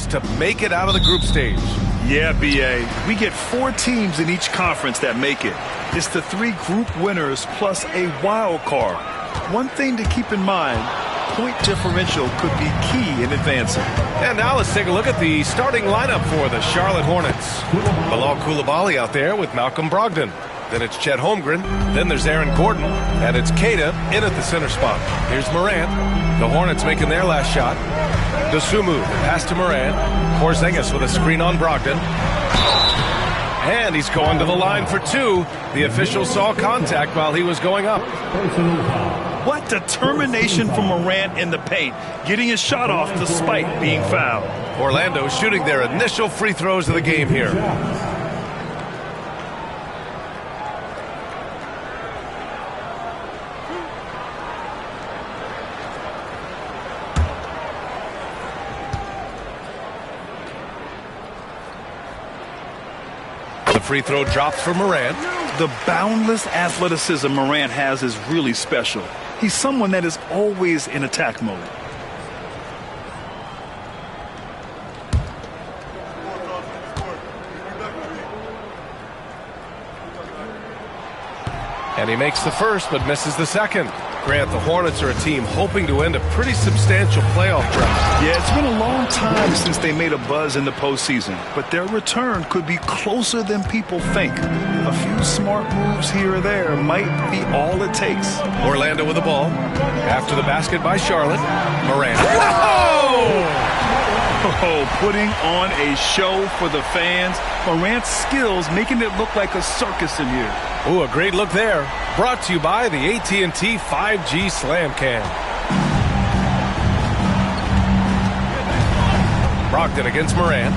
to make it out of the group stage. Yeah, B.A. We get 4 teams in each conference that make it. It's the 3 group winners plus a wild card. One thing to keep in mind, point differential could be key in advancing. And now let's take a look at the starting lineup for the Charlotte Hornets. Bilal Coulibaly out there with Malcolm Brogdon. Then it's Chet Holmgren. Then there's Aaron Gordon. And it's Queta in at the center spot. Here's Morant. The Hornets making their last shot. Dosunmu, pass to Morant. Porzingis with a screen on Brogdon. And he's going to the line for 2. The official saw contact while he was going up. What determination from Morant in the paint, getting his shot off despite being fouled. Orlando shooting their initial free throws of the game here. The free throw drops for Morant. The boundless athleticism Morant has is really special. He's someone that is always in attack mode. And he makes the first but misses the second. Grant, the Hornets are a team hoping to end a pretty substantial playoff drought. Yeah, it's been a long time since they made a buzz in the postseason, but their return could be closer than people think. A few smart moves here or there might be all it takes. Orlando with the ball. After the basket by Charlotte. Morant. Oh, putting on a show for the fans. Morant's skills making it look like a circus in here. Ooh, a great look there. Brought to you by the AT&T 5G Slam Cam. Brogdon against Morant.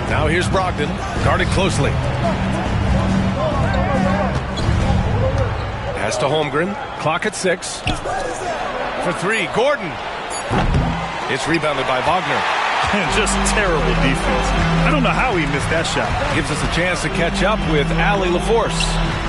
Now here's Brogdon, guarded closely. Pass to Holmgren. Clock at 6. For 3, Gordon. It's rebounded by Wagner. Just terrible defense. I don't know how he missed that shot. Gives us a chance to catch up with Allie LaForce.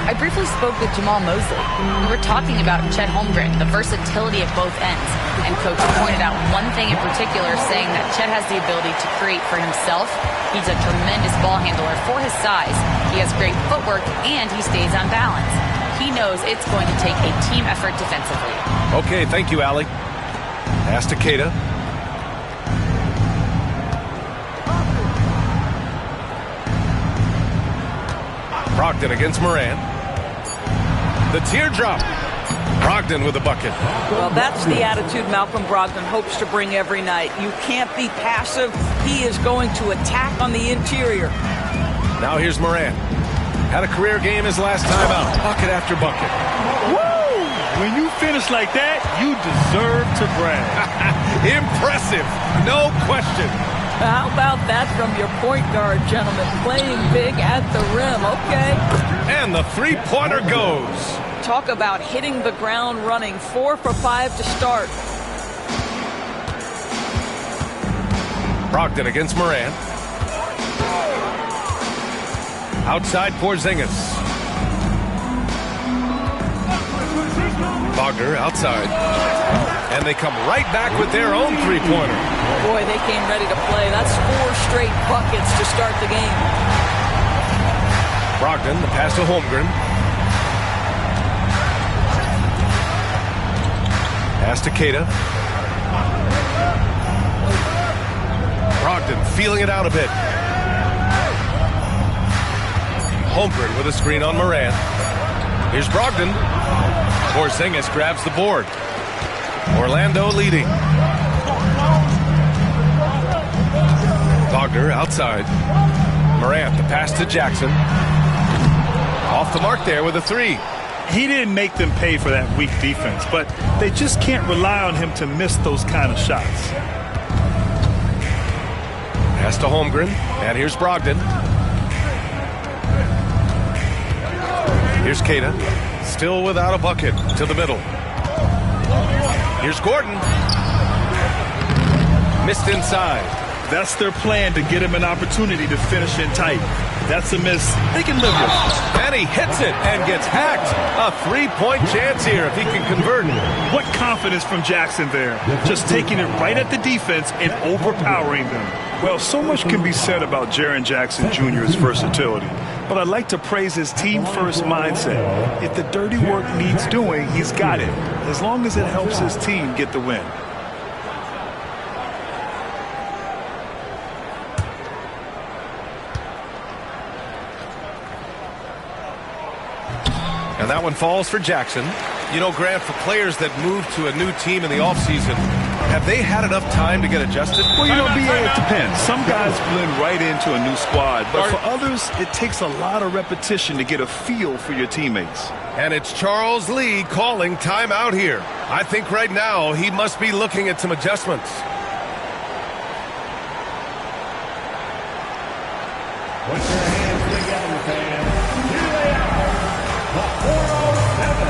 I briefly spoke with Jamal Mosley. We were talking about Chet Holmgren, the versatility of both ends. And Coach pointed out one thing in particular, saying that Chet has the ability to create for himself. He's a tremendous ball handler for his size. He has great footwork, and he stays on balance. He knows it's going to take a team effort defensively. Okay, thank you, Allie. Pass to Queta. Brogdon against Morant. The teardrop. Brogdon with a bucket. Well, that's the attitude Malcolm Brogdon hopes to bring every night. You can't be passive. He is going to attack on the interior. Now here's Morant. Had a career game his last time out. Bucket after bucket. Woo! When you finish like that, you deserve to brag. Impressive. No question. How about that from your point guard, gentlemen? Playing big at the rim, okay? And the three-pointer goes. Talk about hitting the ground running. 4 for 5 to start. Brogdon against Morant. Outside Porzingis. Wagner outside. And they come right back with their own three-pointer. Boy, they came ready to play. That's 4 straight buckets to start the game. Brogdon, the pass to Holmgren. Pass to Queta. Brogdon feeling it out a bit. Holmgren with a screen on Morant. Here's Brogdon. Porzingis grabs the board. Orlando leading. Wagner outside. Morant, the pass to Jackson. Off the mark there with a 3. He didn't make them pay for that weak defense, but they just can't rely on him to miss those kind of shots. Pass to Holmgren, and here's Brogdon. Here's Queta, still without a bucket, to the middle. Here's Gordon. Missed inside. That's their plan, to get him an opportunity to finish in tight. That's a miss they can live with. And he hits it and gets hacked. A three-point chance here if he can convert. What confidence from Jackson there. Just taking it right at the defense and overpowering them. Well, so much can be said about Jaren Jackson Jr.'s versatility. But I'd like to praise his team-first mindset. If the dirty work needs doing, he's got it. As long as it helps his team get the win. And that one falls for Jackson. You know, Grant, for players that move to a new team in the offseason, have they had enough time to get adjusted? Well, you know, BA, it depends. Some guys blend right into a new squad, but for others, it takes a lot of repetition to get a feel for your teammates. And it's Charles Lee calling timeout here. I think right now he must be looking at some adjustments. Put your hands together, fans. Here they are, the 407.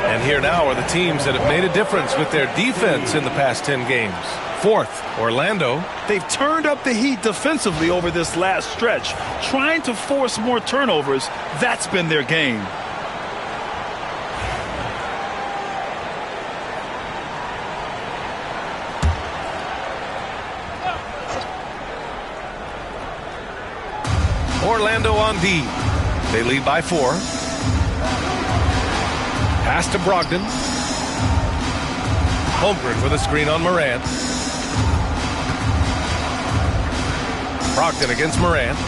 And here now are the teams that have made a difference with their defense in the past 10 games. Fourth, Orlando. They've turned up the heat defensively over this last stretch, trying to force more turnovers. That's been their game. Orlando on D. They lead by 4. Pass to Brogdon. Holmgren with a screen on Morant. Brogdon against Morant.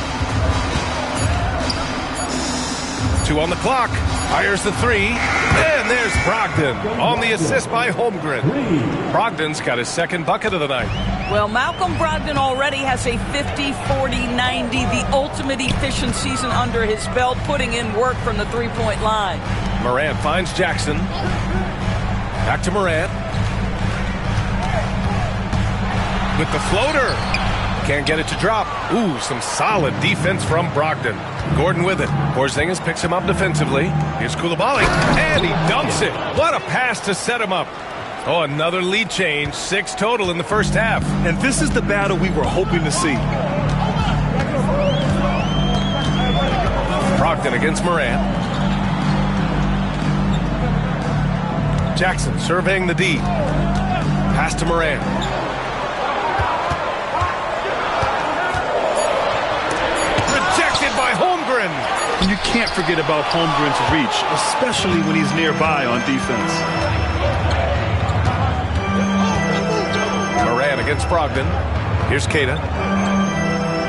2 on the clock. Fires the 3. And there's Brogdon on the assist by Holmgren. Brogdon's got his second bucket of the night. Well, Malcolm Brogdon already has a 50, 40, 90, the ultimate efficient season under his belt, putting in work from the three-point line. Morant finds Jackson. Back to Morant. With the floater. Can't get it to drop. Ooh, some solid defense from Brogdon. Gordon with it. Porzingis picks him up defensively. Here's Coulibaly. And he dunks it. What a pass to set him up. Oh, another lead change. 6 total in the first half. And this is the battle we were hoping to see. Brogdon against Morant. Jackson surveying the D. Pass to Morant. Rejected by Holmgren. And you can't forget about Holmgren's reach, especially when he's nearby on defense. Morant against Brogdon. Here's Keita.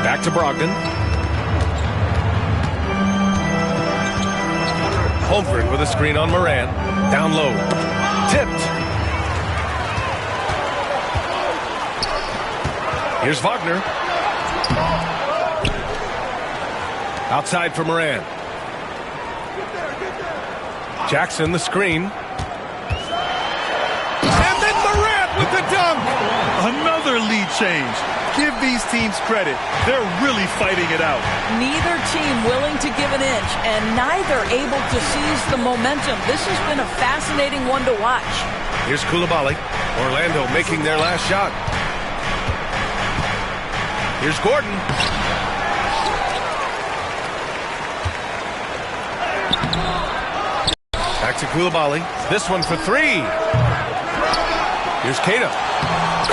Back to Brogdon. Holmgren with a screen on Morant. Down low. Tipped. Here's Wagner. Outside for Morant. Jackson the screen. And then Morant with the dunk. Another lead change. Give these teams credit. They're really fighting it out. Neither team willing to give an inch, and neither able to seize the momentum. This has been a fascinating one to watch. Here's Coulibaly. Orlando making their last shot. Here's Gordon. Back to Coulibaly. This one for 3. Here's Keita.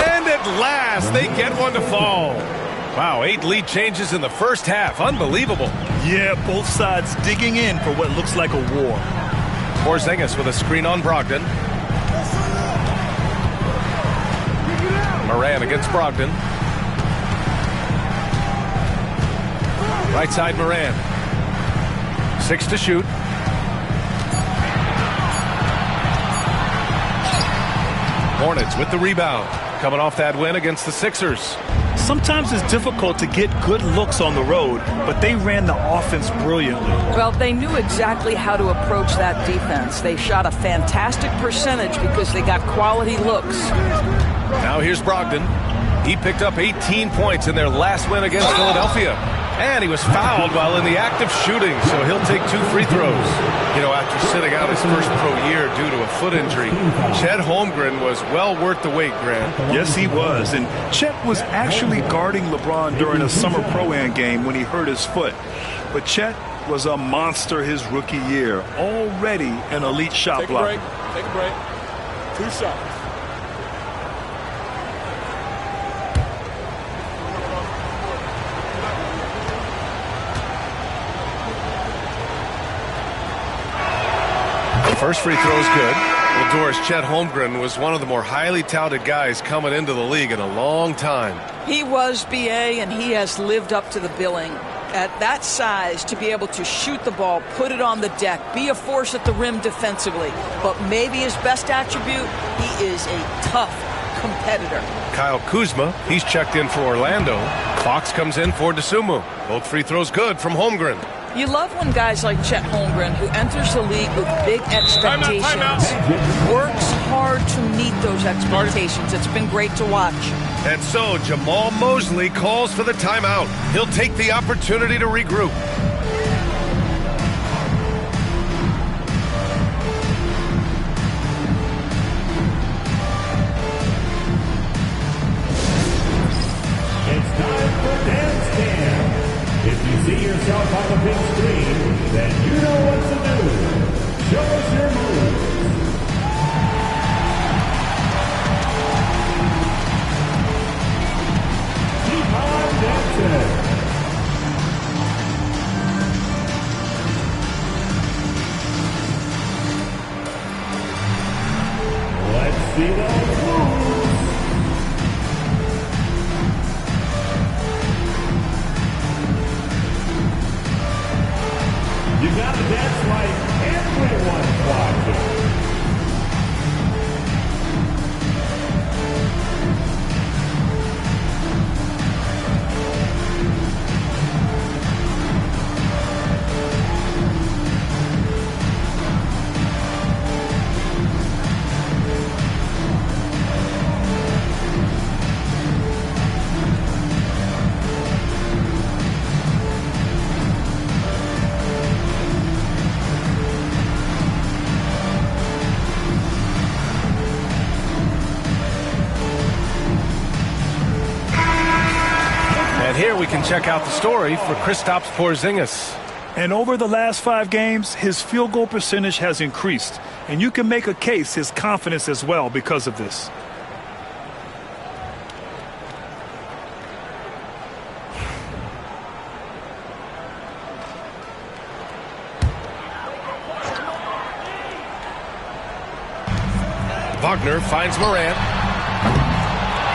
And at last, they get one to fall. Wow, 8 lead changes in the first half. Unbelievable. Yeah, both sides digging in for what looks like a war. Porzingis with a screen on Brogdon. Morant against Brogdon. Right side Morant. 6 to shoot. Hornets with the rebound. Coming off that win against the Sixers. Sometimes it's difficult to get good looks on the road, but they ran the offense brilliantly. Well, they knew exactly how to approach that defense. They shot a fantastic percentage because they got quality looks. Now here's Brogdon. He picked up 18 points in their last win against Philadelphia. And he was fouled while in the act of shooting, so he'll take 2 free throws. You know, after sitting out his first pro year due to a foot injury, Chet Holmgren was well worth the wait, Grant. Yes, he was. And Chet was actually guarding LeBron during a summer Pro-Am game when he hurt his foot. But Chet was a monster his rookie year, already an elite shot blocker. Take a break. 2 shots. First free throw is good. Well, Doris, Chet Holmgren was one of the more highly touted guys coming into the league in a long time. He was, B.A., and he has lived up to the billing. At that size, to be able to shoot the ball, put it on the deck, be a force at the rim defensively. But maybe his best attribute, he is a tough competitor. Kyle Kuzma, he's checked in for Orlando. Fox comes in for DeSumo. Both free throws good from Holmgren. You love when guys like Chet Holmgren, who enters the league with big expectations, works hard to meet those expectations. It's been great to watch. And so Jamal Mosley calls for the timeout. He'll take the opportunity to regroup. It's time for Dance Cam. If you see yourself on the big screen, then you know what to do. Show us your moves. Keep on dancing. Let's see those moves. You gotta dance like everyone's watching. And here we can check out the story for Kristaps Porzingis. And over the last 5 games, his field goal percentage has increased. And you can make a case his confidence as well because of this. Wagner finds Morant.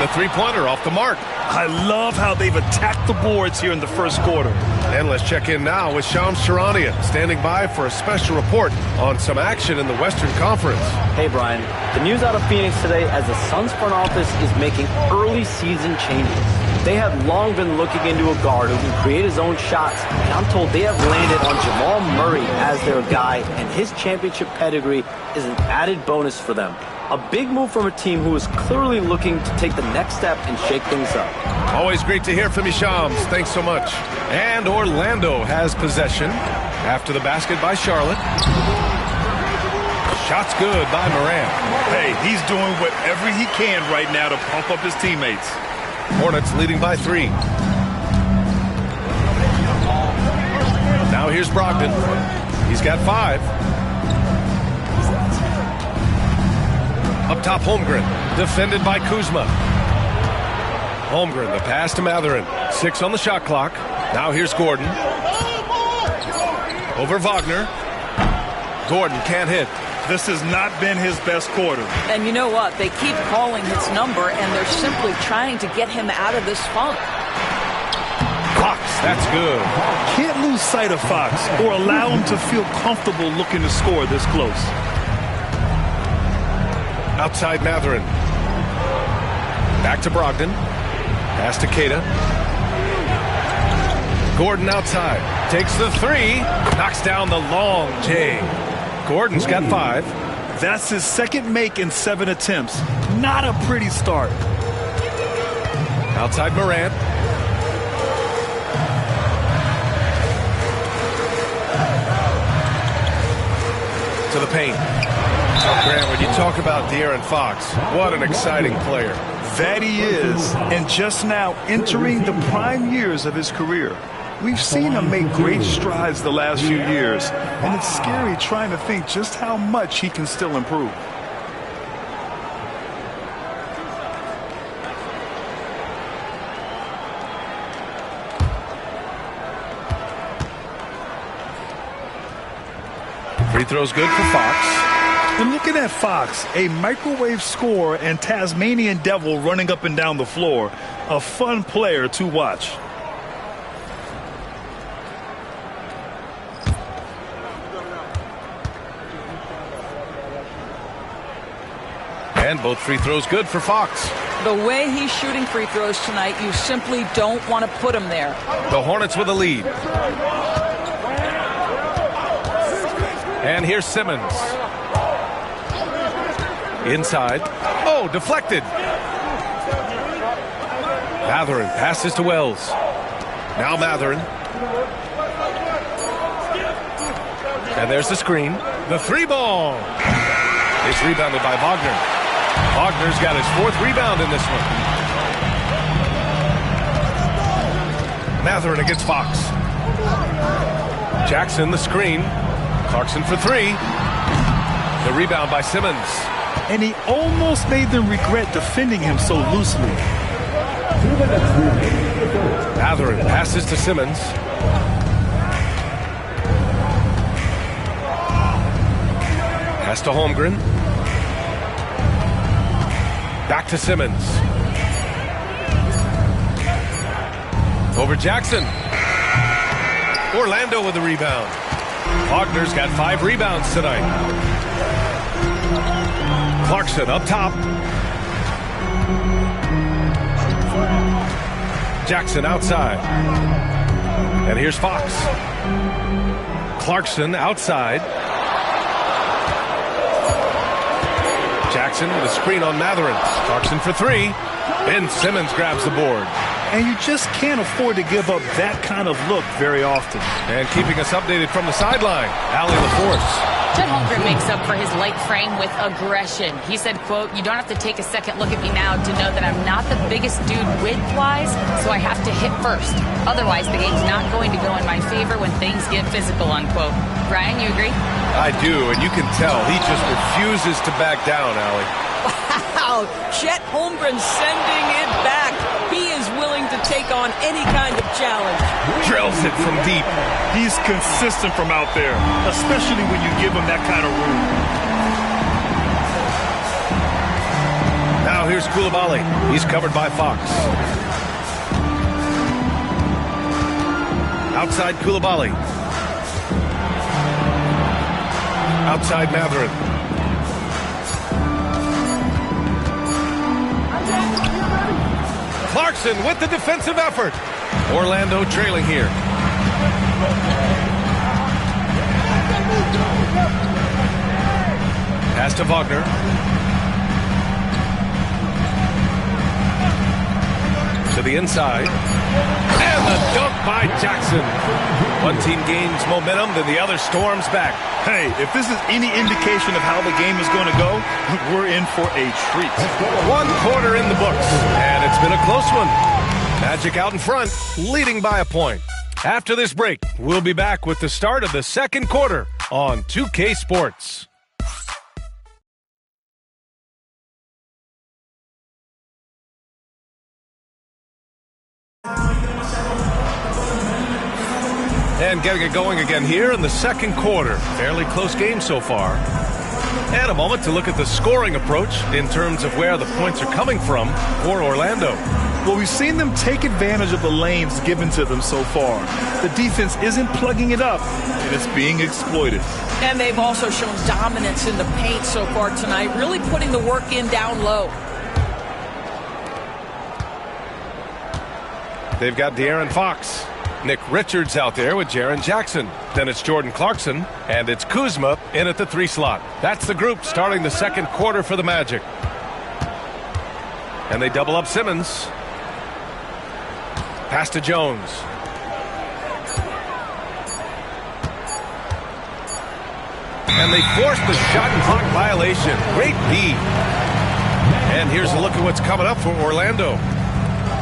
The three-pointer off the mark. I love how they've attacked the boards here in the first quarter. And let's check in now with Shams Charania, standing by for a special report on some action in the Western Conference. Hey, Brian. The news out of Phoenix today as the Suns front office is making early season changes. They have long been looking into a guard who can create his own shots, and I'm told they have landed on Jamal Murray as their guy, and his championship pedigree is an added bonus for them. A big move from a team who is clearly looking to take the next step and shake things up. Always great to hear from you, Shams. Thanks so much. And Orlando has possession after the basket by Charlotte. Shot's good by Morant. Hey, he's doing whatever he can right now to pump up his teammates. Hornets leading by 3. Now here's Brogdon. He's got 5. Up top, Holmgren, defended by Kuzma. Holmgren, the pass to Mathurin. 6 on the shot clock. Now here's Gordon. Over Wagner. Gordon can't hit. This has not been his best quarter. And you know what? They keep calling his number, and they're simply trying to get him out of this funk. Fox, that's good. Can't lose sight of Fox or allow him to feel comfortable looking to score this close. Outside Mathurin. Back to Brogdon. Pass to Keita. Gordon outside. Takes the 3. Knocks down the long J. Gordon's got 5. That's his second make in 7 attempts. Not a pretty start. Outside Morant. the paint. Oh, Grant, when you talk about De'Aaron Fox, what an exciting player. That he is, and just now entering the prime years of his career. We've seen him make great strides the last few years, and it's scary trying to think just how much he can still improve. Free throw's good for Fox. And looking at Fox, a microwave scorer and Tasmanian devil running up and down the floor. A fun player to watch. And both free throws good for Fox. The way he's shooting free throws tonight, you simply don't want to put him there. The Hornets with a lead. And here's Simmons. Inside. Oh, deflected. Mathurin passes to Wells. Now Mathurin. And there's the screen. The three ball. It's rebounded by Wagner. Wagner's got his fourth rebound in this one. Mathurin against Fox. Jackson the screen. Clarkson for three. The rebound by Simmons. And he almost made them regret defending him so loosely. Mathurin passes to Simmons. Pass to Holmgren. Back to Simmons. Over Jackson. Orlando with the rebound. Wagner's got 5 rebounds tonight. Clarkson up top. Jackson outside. And here's Fox. Clarkson outside. Jackson with a screen on Mathurin. Clarkson for three. Ben Simmons grabs the board. And you just can't afford to give up that kind of look very often. And keeping us updated from the sideline, Allie LaForce. Chet Holmgren makes up for his light frame with aggression. He said, quote, "You don't have to take a second look at me now to know that I'm not the biggest dude width-wise, so I have to hit first. Otherwise, the game's not going to go in my favor when things get physical," unquote. Brian, you agree? I do, and you can tell he just refuses to back down, Allie. Wow, Chet Holmgren sending it back. He is willing to take on any kind of challenge. Drills it from deep. He's consistent from out there, especially when you give him that kind of room. Now here's Coulibaly. He's covered by Fox. Outside Coulibaly. Outside Mathurin. Clarkson with the defensive effort. Orlando trailing here. Pass to Wagner. To the inside. And the dunk by Jackson. One team gains momentum, then the other storms back. Hey, if this is any indication of how the game is going to go, we're in for a treat. 1 quarter in the books, and it's been a close one. Magic out in front, leading by a point. After this break, we'll be back with the start of the second quarter on 2K Sports. And getting it going again here in the second quarter. Fairly close game so far. And a moment to look at the scoring approach in terms of where the points are coming from for Orlando. Well, we've seen them take advantage of the lanes given to them so far. The defense isn't plugging it up, and it's being exploited. And they've also shown dominance in the paint so far tonight, really putting the work in down low. They've got De'Aaron Fox. Nick Richards out there with Jaren Jackson. Then it's Jordan Clarkson, and it's Kuzma in at the 3 slot. That's the group starting the second quarter for the Magic. And they double up Simmons. Pass to Jones. And they forced the shot clock violation. Great D. And here's a look at what's coming up for Orlando.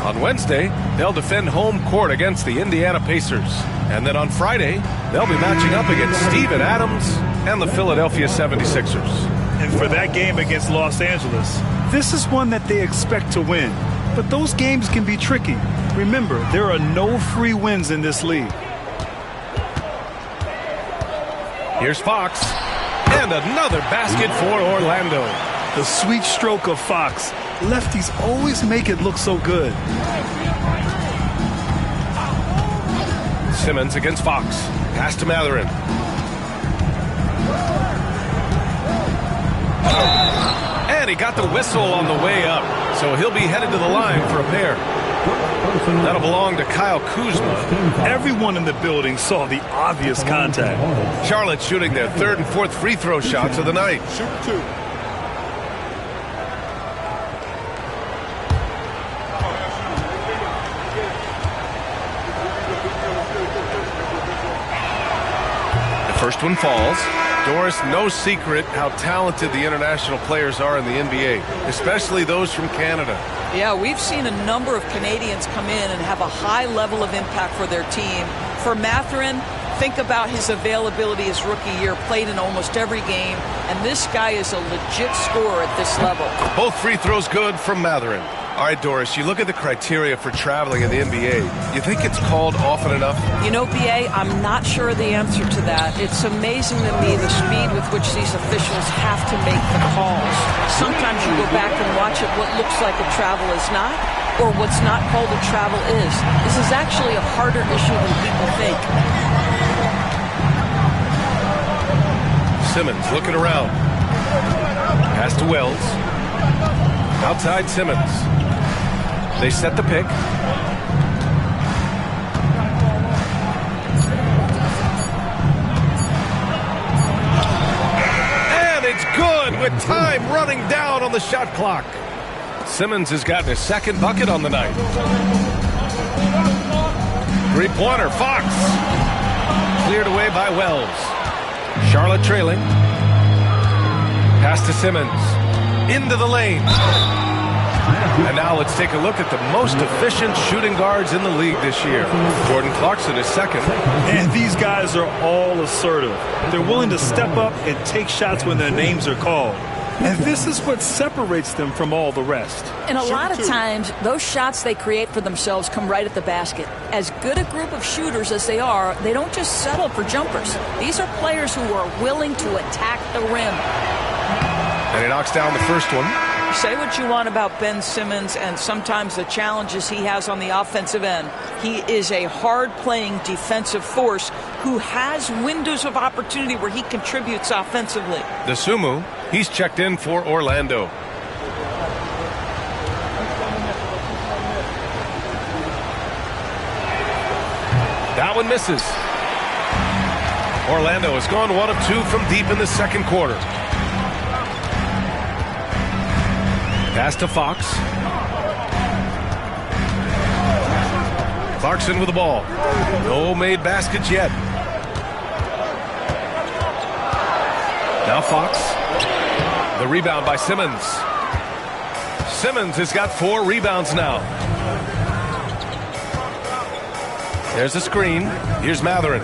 On Wednesday, they'll defend home court against the Indiana Pacers. And then on Friday, they'll be matching up against Steven Adams and the Philadelphia 76ers. And for that game against Los Angeles, this is one that they expect to win. But those games can be tricky. Remember, there are no free wins in this league. Here's Fox. And another basket for Orlando. The sweet stroke of Fox. Lefties always make it look so good. Simmons against Fox. Pass to Mathurin. And he got the whistle on the way up. So he'll be headed to the line for a pair. That'll belong to Kyle Kuzma. Everyone in the building saw the obvious contact. Charlotte shooting their third and fourth free throw shots of the night. Shoot 2. The first one falls. Doris, no secret how talented the international players are in the NBA, especially those from Canada. Yeah, we've seen a number of Canadians come in and have a high level of impact for their team. For Mathurin, think about his availability his rookie year, played in almost every game, and this guy is a legit scorer at this level. Both free throws good from Mathurin. All right, Doris, you look at the criteria for traveling in the NBA. You think it's called often enough? You know, BA, I'm not sure the answer to that. It's amazing to me the speed with which these officials have to make the calls. Sometimes you go back and watch it, what looks like a travel is not, or what's not called a travel is. This is actually a harder issue than people think. Simmons looking around. Pass to Wells. Outside Simmons. They set the pick. And it's good with time running down on the shot clock. Simmons has gotten his second bucket on the night. Three-pointer, Fox. Cleared away by Wells. Charlotte trailing. Pass to Simmons. Into the lane. And now let's take a look at the most efficient shooting guards in the league this year. Jordan Clarkson is second. And these guys are all assertive. They're willing to step up and take shots when their names are called. And this is what separates them from all the rest. And a lot of times, those shots they create for themselves come right at the basket. As good a group of shooters as they are, they don't just settle for jumpers. These are players who are willing to attack the rim. And he knocks down the first one. Say what you want about Ben Simmons and sometimes the challenges he has on the offensive end. He is a hard-playing defensive force who has windows of opportunity where he contributes offensively. The Sumu, he's checked in for Orlando. That one misses. Orlando has gone 1 of 2 from deep in the second quarter. Pass to Fox. Clarkson with the ball. No made baskets yet. Now Fox. The rebound by Simmons. Simmons has got 4 rebounds now. There's a screen. Here's Mathurin.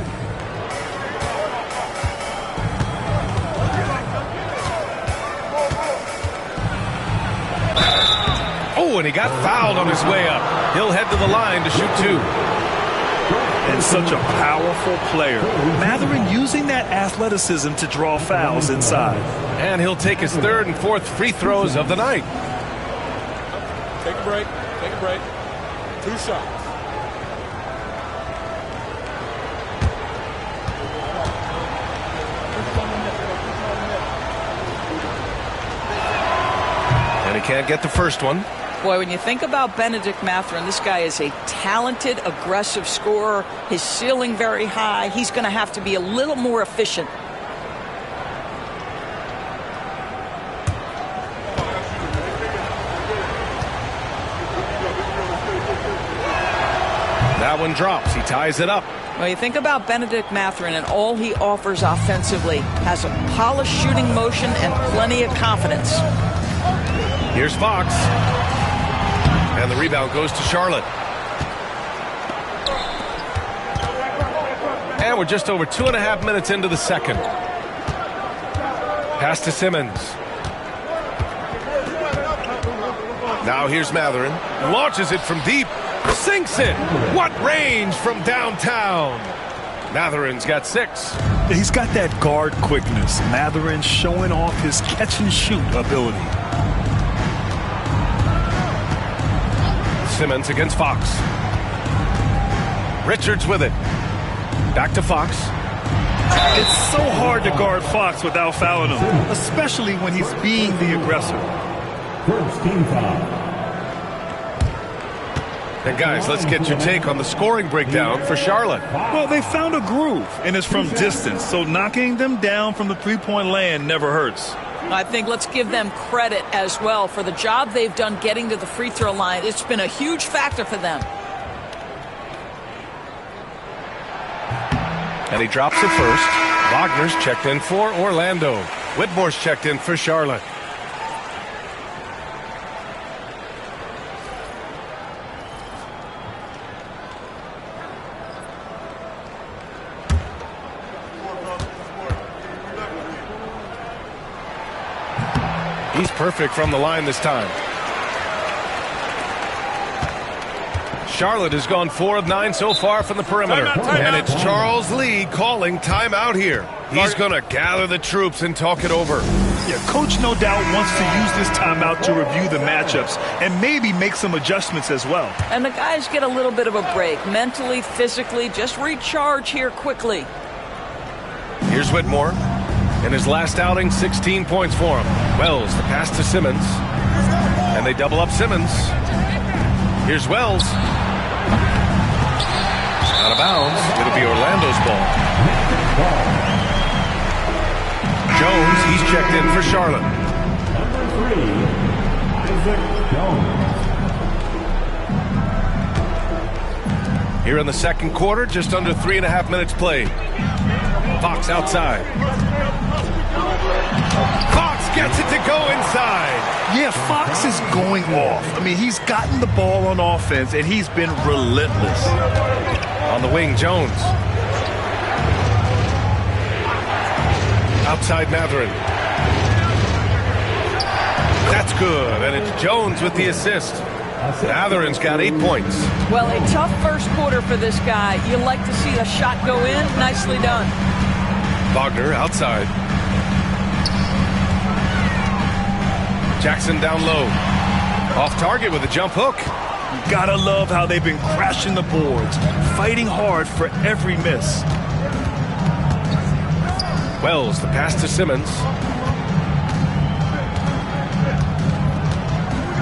Oh, and he got fouled on his way up. He'll head to the line to shoot 2. And such a powerful player. Mathurin using that athleticism to draw fouls inside. And he'll take his third and fourth free throws of the night. Take a break. Take a break. 2 shots. And he can't get the first one. Boy, when you think about Benedict Mathurin, this guy is a talented, aggressive scorer. His ceiling very high. He's going to have to be a little more efficient. That That one drops. He ties it up. Well, you think about Bennedict Mathurin and all he offers offensively. Has a polished shooting motion and plenty of confidence. Here's Fox. And the rebound goes to Charlotte. And we're just over 2.5 minutes into the second. Pass to Simmons. Now here's Mathurin. Launches it from deep. Sinks it. What range from downtown. Mathurin's got 6. He's got that guard quickness. Mathurin showing off his catch-and-shoot ability. Simmons against Fox. Richards with it. Back to Fox. It's so hard to guard Fox without fouling him, especially when he's being the aggressor. First team foul. And guys, let's get your take on the scoring breakdown for Charlotte. Well, they found a groove, and it's from distance, so knocking them down from the three-point land never hurts. I think let's give them credit as well for the job they've done getting to the free throw line. It's been a huge factor for them. And he drops it first. Wagner's checked in for Orlando. Whitmore's checked in for Charlotte. He's perfect from the line this time. Charlotte has gone 4 of 9 so far from the perimeter. And it's Charles Lee calling timeout here. He's going to gather the troops and talk it over. Yeah, Coach no doubt wants to use this timeout to review the matchups and maybe make some adjustments as well. And the guys get a little bit of a break. Mentally, physically, just recharge here quickly. Here's Whitmore. In his last outing, 16 points for him. Wells, the pass to Simmons. And they double up Simmons. Here's Wells. Out of bounds. It'll be Orlando's ball. Jones, he's checked in for Charlotte. Number 3, Isaac Jones. Here in the second quarter, just under 3.5 minutes played. Fox outside. Fox gets it to go inside. Yeah, Fox is going off. I mean, he's gotten the ball on offense, and he's been relentless. On the wing, Jones. Outside Mathurin. That's good, and it's Jones with the assist. Mathurin's got 8 points. Well, a tough first quarter for this guy. You like to see a shot go in. Nicely done. Wagner outside. Jackson down low. Off target with a jump hook. You gotta love how they've been crashing the boards, fighting hard for every miss. Wells, the pass to Simmons.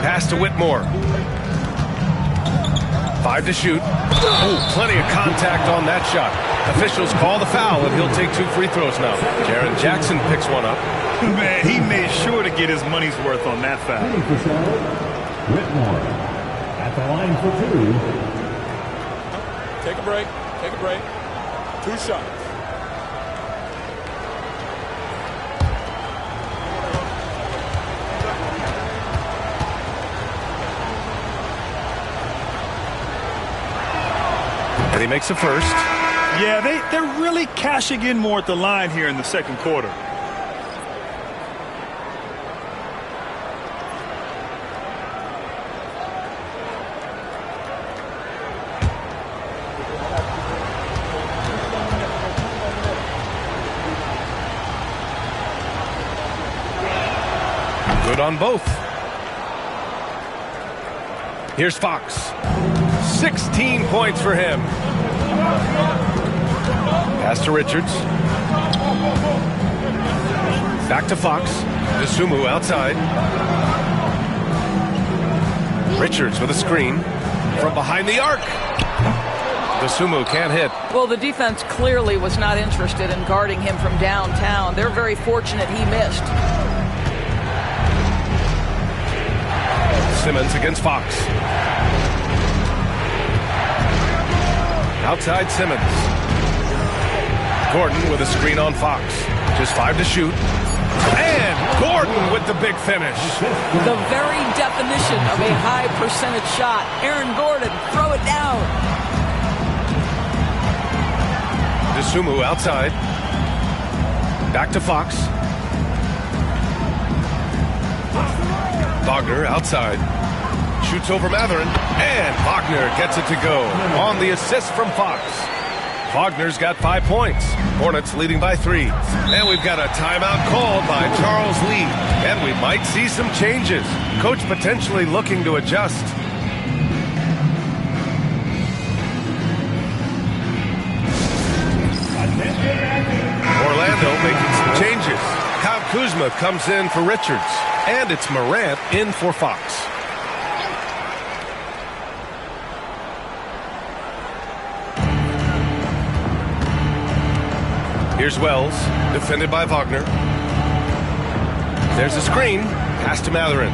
Pass to Whitmore. 5 to shoot. Oh, plenty of contact on that shot. Officials call the foul, and he'll take 2 free throws now. Jaren Jackson picks one up. Man, he made sure to get his money's worth on that foul. Whitmore at the line for 2. Take a break. Take a break. 2 shots. And he makes a first. Yeah, they're really cashing in more at the line here in the second quarter. Good on both. Here's Fox. 16 points for him. Pass to Richards. Back to Fox. Dosunmu outside. Richards with a screen from behind the arc. Dosunmu can't hit. Well, the defense clearly was not interested in guarding him from downtown. They're very fortunate he missed. Simmons against Fox. Outside Simmons. Gordon with a screen on Fox. Just 5 to shoot. And Gordon with the big finish. The very definition of a high percentage shot. Aaron Gordon, throw it down. DeSumo outside. Back to Fox. Wagner outside. Shoots over Mathurin. And Wagner gets it to go on the assist from Fox. Wagner's got 5 points. Hornets leading by 3. And we've got a timeout called by Charles Lee. And we might see some changes. Coach potentially looking to adjust. Orlando making some changes. Kyle Kuzma comes in for Richards. And it's Morant in for Fox. Here's Wells, defended by Wagner. There's a screen, pass to Mathurin.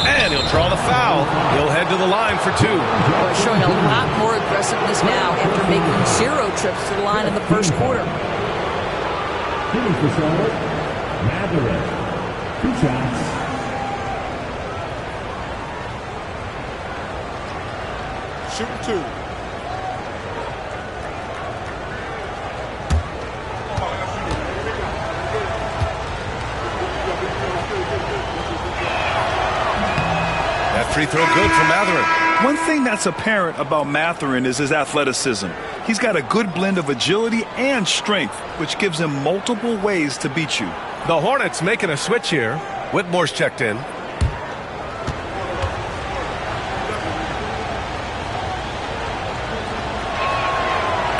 And he'll draw the foul. He'll head to the line for 2. We're showing a lot more aggressiveness now after making 0 trips to the line in the first quarter. Here's the Charlotte. Mathurin. 2 shots. Shooting 2. That free throw good for Mathurin. One thing that's apparent about Mathurin is his athleticism. He's got a good blend of agility and strength, which gives him multiple ways to beat you. The Hornets making a switch here. Whitmore's checked in.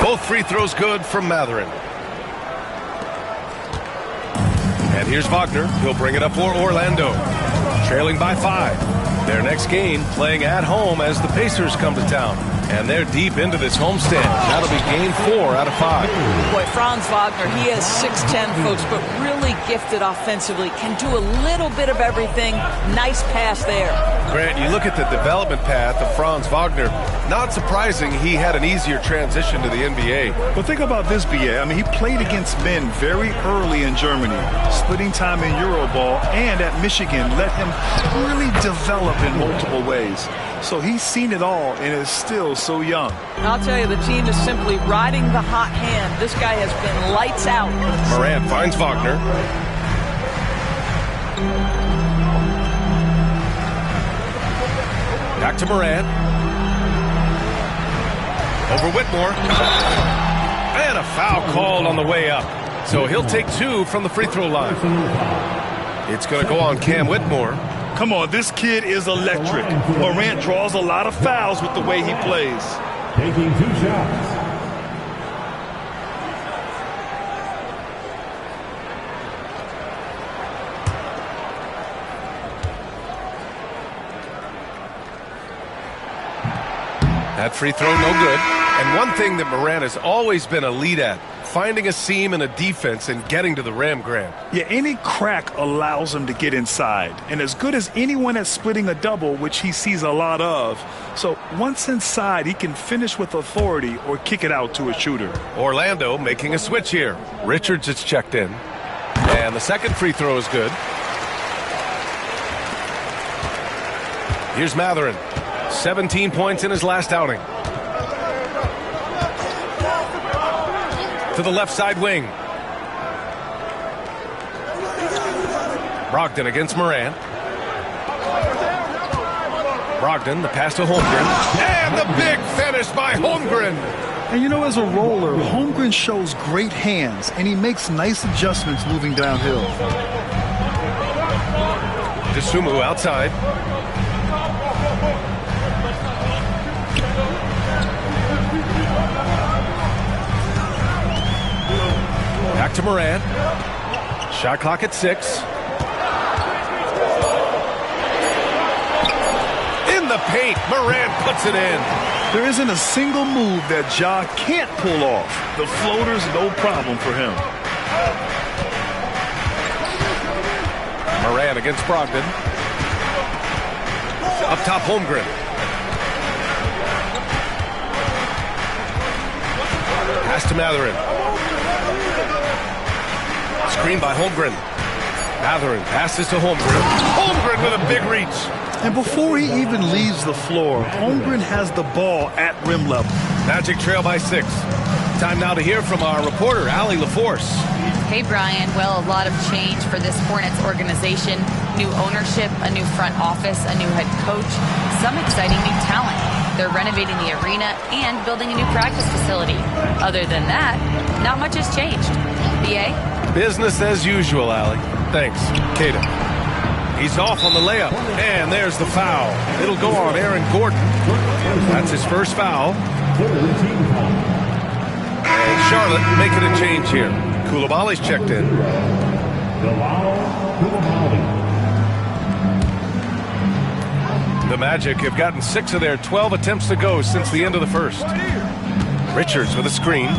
Both free throws good from Mathurin. And here's Wagner. He'll bring it up for Orlando. Trailing by 5. Their next game playing at home as the Pacers come to town. And they're deep into this homestand. That'll be game 4 out of 5. Boy, Franz Wagner, he has 6'10", folks, but really gifted offensively. Can do a little bit of everything. Nice pass there. Grant, you look at the development path of Franz Wagner. Not surprising he had an easier transition to the NBA. But think about this, BA. I mean, he played against men very early in Germany, splitting time in Euroball, and at Michigan let him really develop in multiple ways. So he's seen it all and is still so young. I'll tell you, the team is simply riding the hot hand. This guy has been lights out. Morant finds Wagner. Back to Morant. Over Whitmore. And a foul called on the way up. So he'll take 2 from the free throw line. It's going to go on Cam Whitmore. Come on, this kid is electric. Morant draws a lot of fouls with the way he plays. Taking 2 shots. That free throw no good. And one thing that Morant has always been elite at, finding a seam in a defense and getting to the rim, Grant. Yeah, any crack allows him to get inside. And as good as anyone at splitting a double, which he sees a lot of. So once inside, he can finish with authority or kick it out to a shooter. Orlando making a switch here. Richards is checked in. And the second free throw is good. Here's Mathurin. 17 points in his last outing. To the left side wing. Brogdon against Morant. Brogdon, the pass to Holmgren. And the big finish by Holmgren. And you know, as a roller, Holmgren shows great hands, and he makes nice adjustments moving downhill. DeSumo outside. Back to Morant. Shot clock at 6. In the paint, Morant puts it in. There isn't a single move that Ja can't pull off. The floater's no problem for him. Morant against Brogdon. Up top, Holmgren. Pass to Mathurin. Screen by Holmgren. Mathurin passes to Holmgren. Holmgren with a big reach. And before he even leaves the floor, Holmgren has the ball at rim level. Magic trail by 6. Time now to hear from our reporter, Allie LaForce. Hey, Brian. Well, a lot of change for this Hornets organization. New ownership, a new front office, a new head coach, some exciting new talent. They're renovating the arena and building a new practice facility. Other than that, not much has changed. BA? Business as usual, Allie. Thanks. Kata. He's off on the layup, and there's the foul. It'll go on Aaron Gordon. That's his first foul. And Charlotte making a change here. Koulibaly's checked in. The Magic have gotten 6 of their 12 attempts to go since the end of the first. Richards with a screen.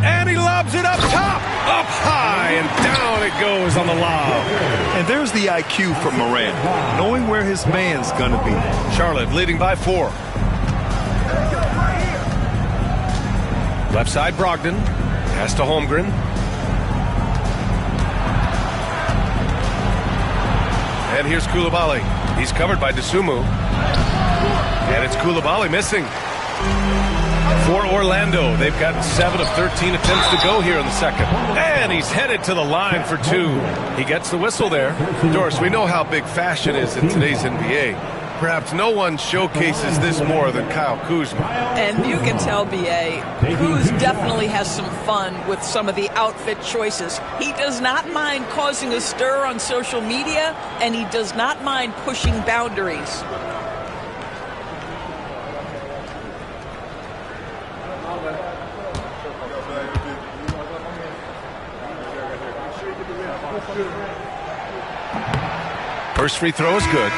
And he lobs it up top, up high, and down it goes on the lob. And there's the IQ from Morant, knowing where his man's going to be. Charlotte leading by 4. Left side, Brogdon. Pass to Holmgren. And here's Koulibaly. He's covered by Dosunmu. And it's Koulibaly missing. For Orlando, they've gotten 7 of 13 attempts to go here in the second. And he's headed to the line for 2. He gets the whistle there. Doris, we know how big fashion is in today's NBA. Perhaps no one showcases this more than Kyle Kuzma. And you can tell, B.A., Kuz definitely has some fun with some of the outfit choices. He does not mind causing a stir on social media, and he does not mind pushing boundaries. First free throw is good.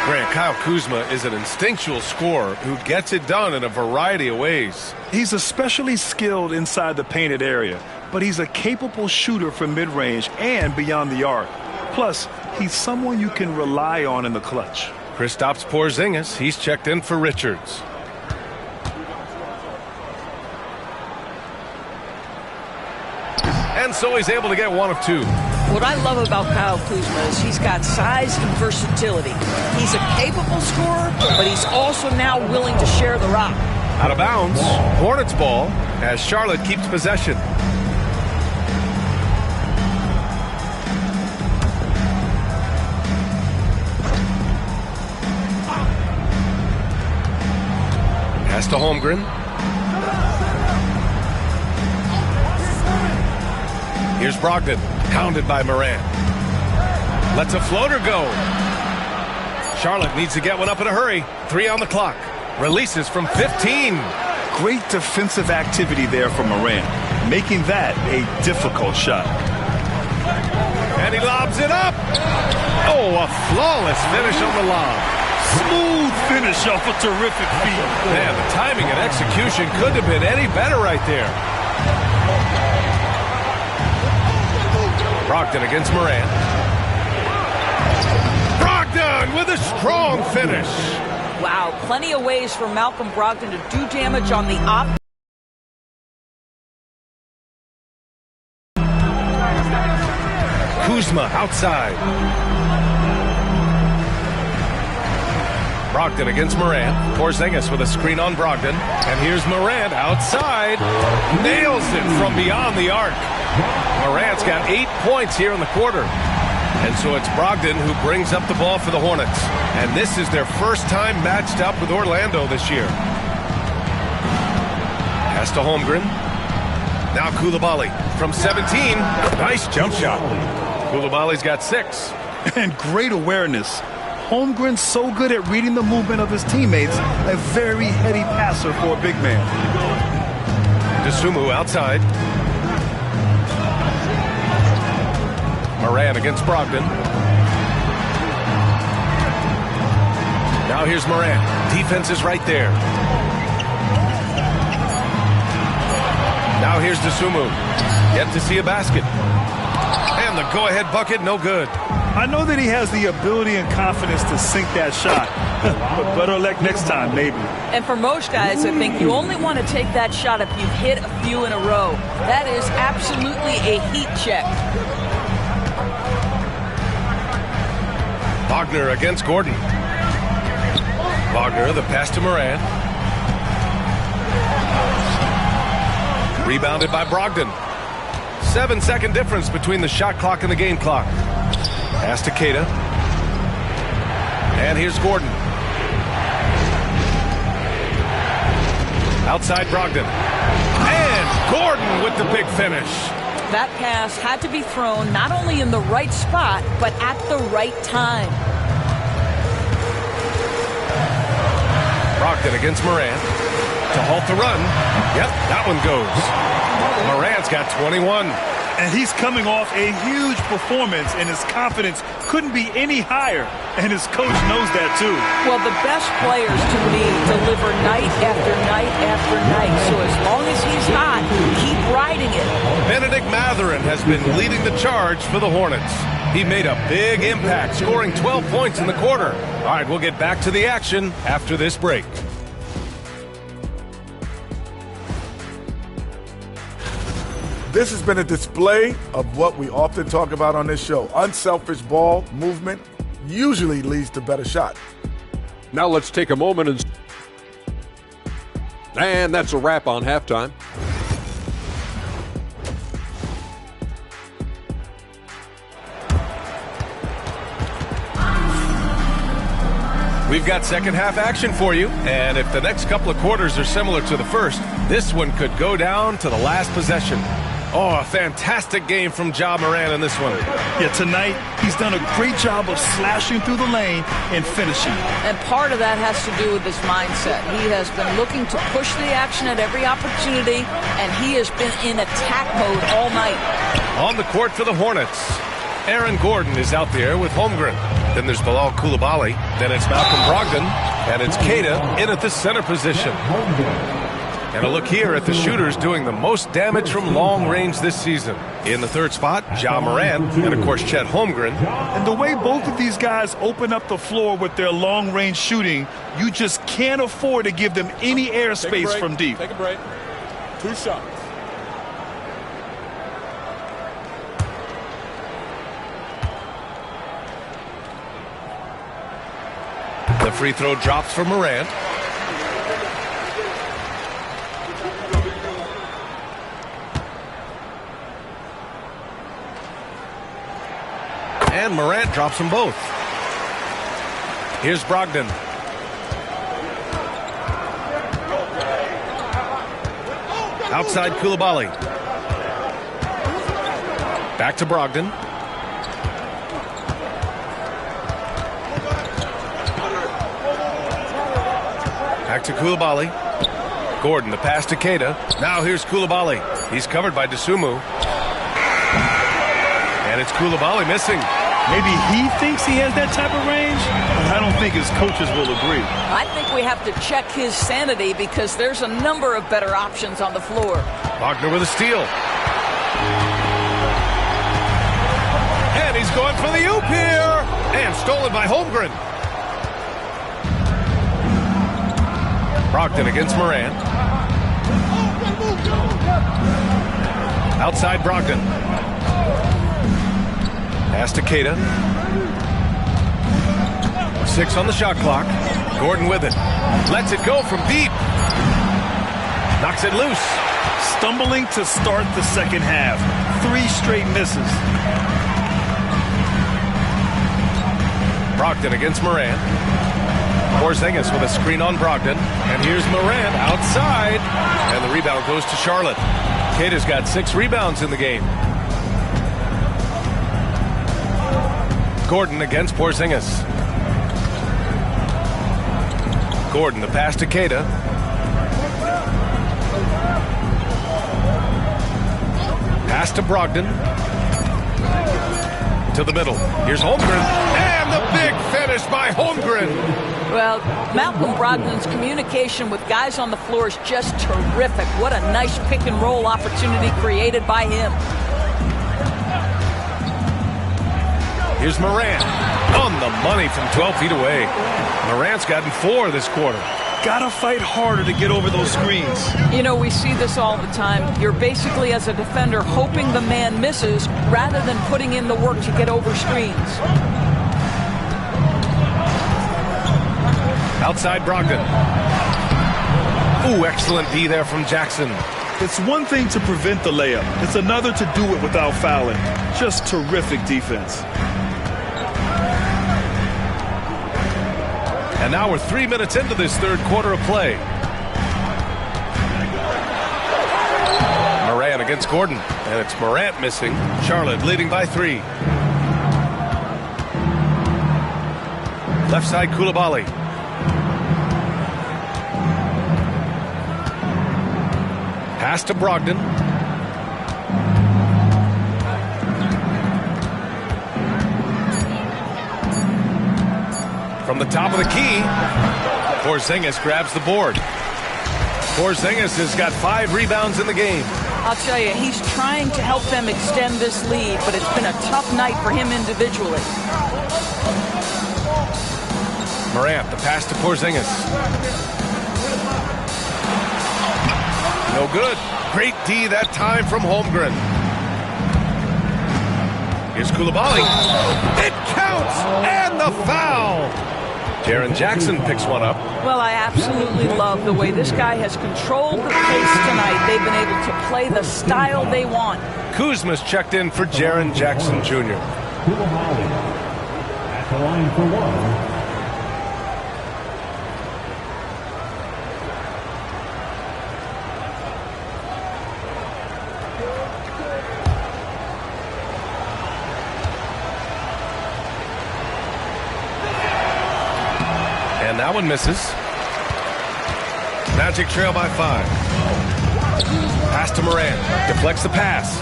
Grant, Kyle Kuzma is an instinctual scorer who gets it done in a variety of ways. He's especially skilled inside the painted area, but he's a capable shooter from mid-range and beyond the arc. Plus, he's someone you can rely on in the clutch. Kristaps Porzingis, he's checked in for Richards. And so he's able to get 1 of 2. What I love about Kyle Kuzma is he's got size and versatility. He's a capable scorer, but he's also now willing to share the rock. Out of bounds, Hornets ball as Charlotte keeps possession. Pass to Holmgren. Here's Brogdon, pounded by Morant. Lets a floater go. Charlotte needs to get one up in a hurry. 3 on the clock. Releases from 15. Great defensive activity there from Morant, making that a difficult shot. And he lobs it up. Oh, a flawless finish on the lob. Smooth finish off a terrific feat. Man, the timing and execution couldn't have been any better right there. Brogdon against Morant. Brogdon with a strong finish. Wow, plenty of ways for Malcolm Brogdon to do damage on the op. Kuzma outside. Brogdon against Morant. Porzingis with a screen on Brogdon. And here's Morant outside. Nails it from beyond the arc. Morant's got 8 points here in the quarter. And so it's Brogdon who brings up the ball for the Hornets. And this is their first time matched up with Orlando this year. Pass to Holmgren. Now Koulibaly from 17. Nice jump shot. Koulibaly's got 6. And great awareness. Holmgren's so good at reading the movement of his teammates. A very heady passer for a big man. Dosunmu outside. Morant against Brogdon. Now here's Morant. Defense is right there. Now here's Dosunmu. Yet to see a basket. And the go-ahead bucket, no good. I know that he has the ability and confidence to sink that shot, but better luck next time, maybe. And for most guys, I think you only want to take that shot if you've hit a few in a row. That is absolutely a heat check. Wagner against Gordon. Wagner, the pass to Moran. Rebounded by Brogdon. 7-second difference between the shot clock and the game clock. Pass to Keita. And here's Gordon. Outside Brogdon. And Gordon with the big finish. That pass had to be thrown not only in the right spot, but at the right time. Brogdon against Moran. To halt the run. Yep, that one goes. Moran's got 21. And he's coming off a huge performance, and his confidence couldn't be any higher. And his coach knows that, too. Well, the best players, to me, deliver night after night after night. So as long as he's hot, keep riding it. Benedict Mathurin has been leading the charge for the Hornets. He made a big impact, scoring 12 points in the quarter. All right, we'll get back to the action after this break. This has been a display of what we often talk about on this show. Unselfish ball movement usually leads to better shots. Now let's take a moment and that's a wrap on halftime. We've got second half action for you, and if the next couple of quarters are similar to the first, this one could go down to the last possession. Oh, a fantastic game from Ja Morant in this one. Yeah, tonight he's done a great job of slashing through the lane and finishing. And part of that has to do with his mindset. He has been looking to push the action at every opportunity, and he has been in attack mode all night. On the court for the Hornets, Aaron Gordon is out there with Holmgren. Then there's Bilal Coulibaly. Then it's Malcolm Brogdon. And it's Keita in at the center position. And a look here at the shooters doing the most damage from long range this season. In the third spot, Ja Morant, and of course Chet Holmgren. And the way both of these guys open up the floor with their long range shooting, you just can't afford to give them any airspace from deep. Take a break. 2 shots. The free throw drops for Morant. And Morant drops them both. Here's Brogdon. Outside Coulibaly. Back to Brogdon. Back to Coulibaly. Gordon, the pass to Keita. Now here's Coulibaly. He's covered by Dosunmu. And it's Coulibaly missing. Maybe he thinks he has that type of range, but I don't think his coaches will agree. I think we have to check his sanity because there's a number of better options on the floor. Wagner with a steal. And he's going for the oop here. And stolen by Holmgren. Brogdon against Morant. Outside Brogdon. Pass to Keita. 6 on the shot clock. Gordon with it. Lets it go from deep. Knocks it loose. Stumbling to start the second half. 3 straight misses. Brogdon against Morant. Porzingis with a screen on Brogdon. And here's Morant outside. And the rebound goes to Charlotte. Keita's got 6 rebounds in the game. Gordon against Porzingis. Gordon, the pass to Keita. Pass to Brogdon. To the middle. Here's Holmgren. And the big finish by Holmgren. Well, Malcolm Brogdon's communication with guys on the floor is just terrific. What a nice pick and roll opportunity created by him. Here's Morant. On the money from 12 feet away. Morant's gotten 4 this quarter. Gotta fight harder to get over those screens. You know, we see this all the time. You're basically, as a defender, hoping the man misses rather than putting in the work to get over screens. Outside Brogdon. Ooh, excellent D there from Jackson. It's one thing to prevent the layup. It's another to do it without fouling. Just terrific defense. And now we're 3 minutes into this third quarter of play. Morant against Gordon. And it's Morant missing. Charlotte leading by 3. Left side Coulibaly. Pass to Brogdon. From the top of the key, Porzingis grabs the board. Porzingis has got 5 rebounds in the game. I'll tell you, he's trying to help them extend this lead, but it's been a tough night for him individually. Morant, the pass to Porzingis. No good. Great D that time from Holmgren. Here's Coulibaly. It counts! And the foul! Jaren Jackson picks one up. Well, I absolutely love the way this guy has controlled the pace tonight. They've been able to play the style they want. Kuzma's checked in for Jaren Jackson Jr. Coulibaly at the line for 1. And that one misses. Magic trail by 5. Pass to Morant. Deflects the pass.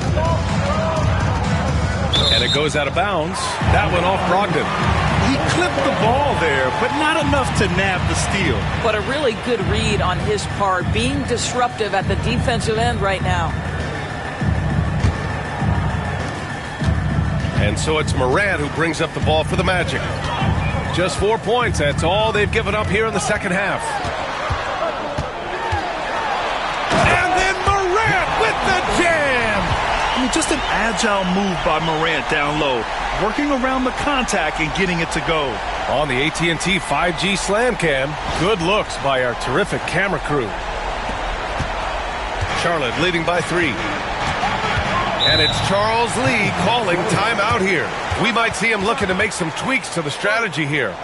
And it goes out of bounds. That went off Brogdon. He clipped the ball there, but not enough to nab the steal. But a really good read on his part, being disruptive at the defensive end right now. And so it's Morant who brings up the ball for the Magic. Just 4 points. That's all they've given up here in the second half. And then Morant with the jam. I mean, just an agile move by Morant down low, working around the contact and getting it to go. On the AT&T 5G Slam Cam, good looks by our terrific camera crew. Charlotte leading by 3. And it's Charles Lee calling timeout here. We might see him looking to make some tweaks to the strategy here.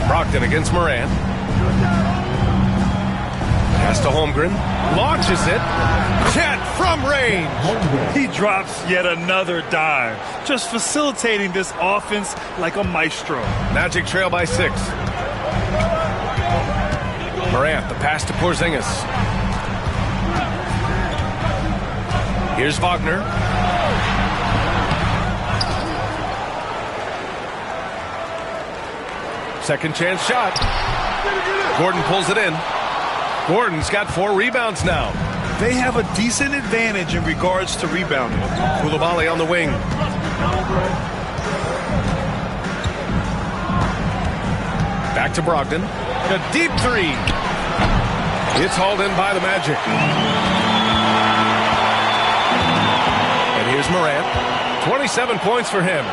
Brogdon against Morant. Pass to Holmgren. Launches it. Chet from range. He drops yet another dime. Just facilitating this offense like a maestro. Magic trail by 6. Morant, the pass to Porzingis. Here's Wagner. Second chance shot. Gordon pulls it in. Gordon's got 4 rebounds now. They have a decent advantage in regards to rebounding. Coulibaly on the wing. Back to Brogdon. A deep 3. It's hauled in by the Magic. And here's Morant. 27 points for him.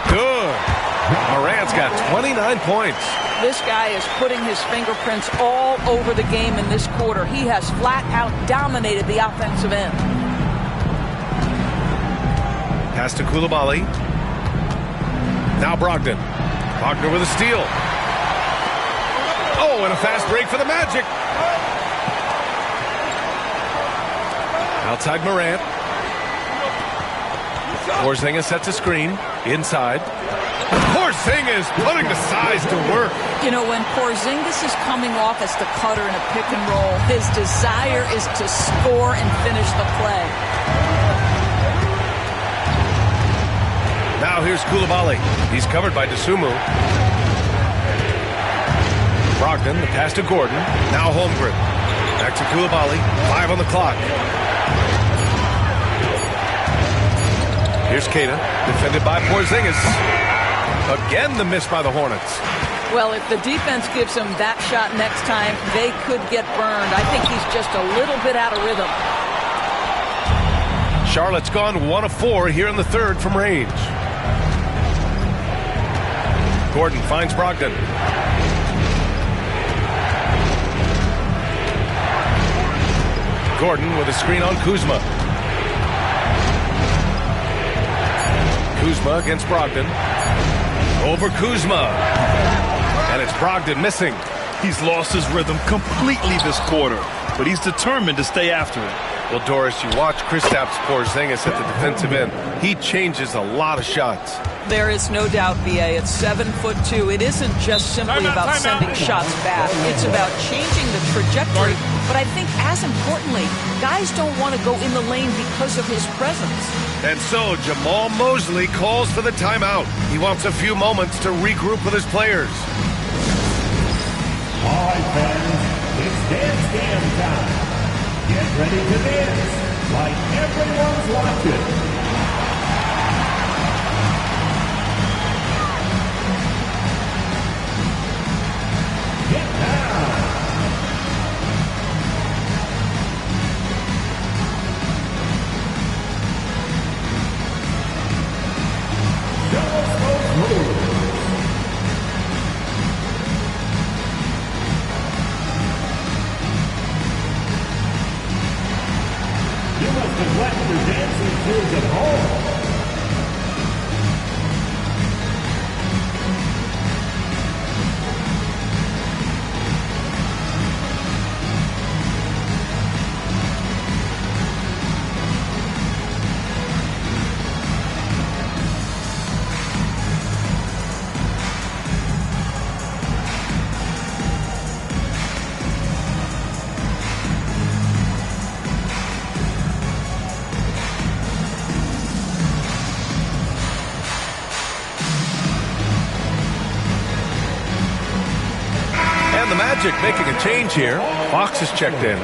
Good. Morant's got 29 points. This guy is putting his fingerprints all over the game in this quarter. He has flat out dominated the offensive end. Pass to Coulibaly. Now Brogdon. Wagner with a steal. Oh, and a fast break for the Magic. Outside Morant. Porzingis sets a screen. Inside. Porzingis putting the size to work. You know, when Porzingis is coming off as the cutter in a pick and roll, his desire is to score and finish the play. Now here's Coulibaly. He's covered by Dosunmu. Brogdon, the pass to Gordon. Now Holmgren. Back to Coulibaly. 5 on the clock. Here's Keita, defended by Porzingis. Again, the miss by the Hornets. Well, if the defense gives him that shot next time, they could get burned. I think he's just a little bit out of rhythm. Charlotte's gone 1 of 4 here in the third from range. Gordon finds Brogdon. Gordon with a screen on Kuzma. Kuzma against Brogdon. Over Kuzma. And it's Brogdon missing. He's lost his rhythm completely this quarter, but he's determined to stay after it. Well, Doris, you watch Kristaps Porzingis at the defensive end. He changes a lot of shots. There is no doubt, B.A. At 7'2", it isn't just simply about sending shots back. It's about changing the trajectory. But I think, as importantly, guys don't want to go in the lane because of his presence. And so Jamal Mosley calls for the timeout. He wants a few moments to regroup with his players. All right, fans, it's dance game time. Get ready to dance like everyone's watching. Get down. Show us those moves. You must neglect your dancing shoes at home. The Magic making a change here. Fox is checked in.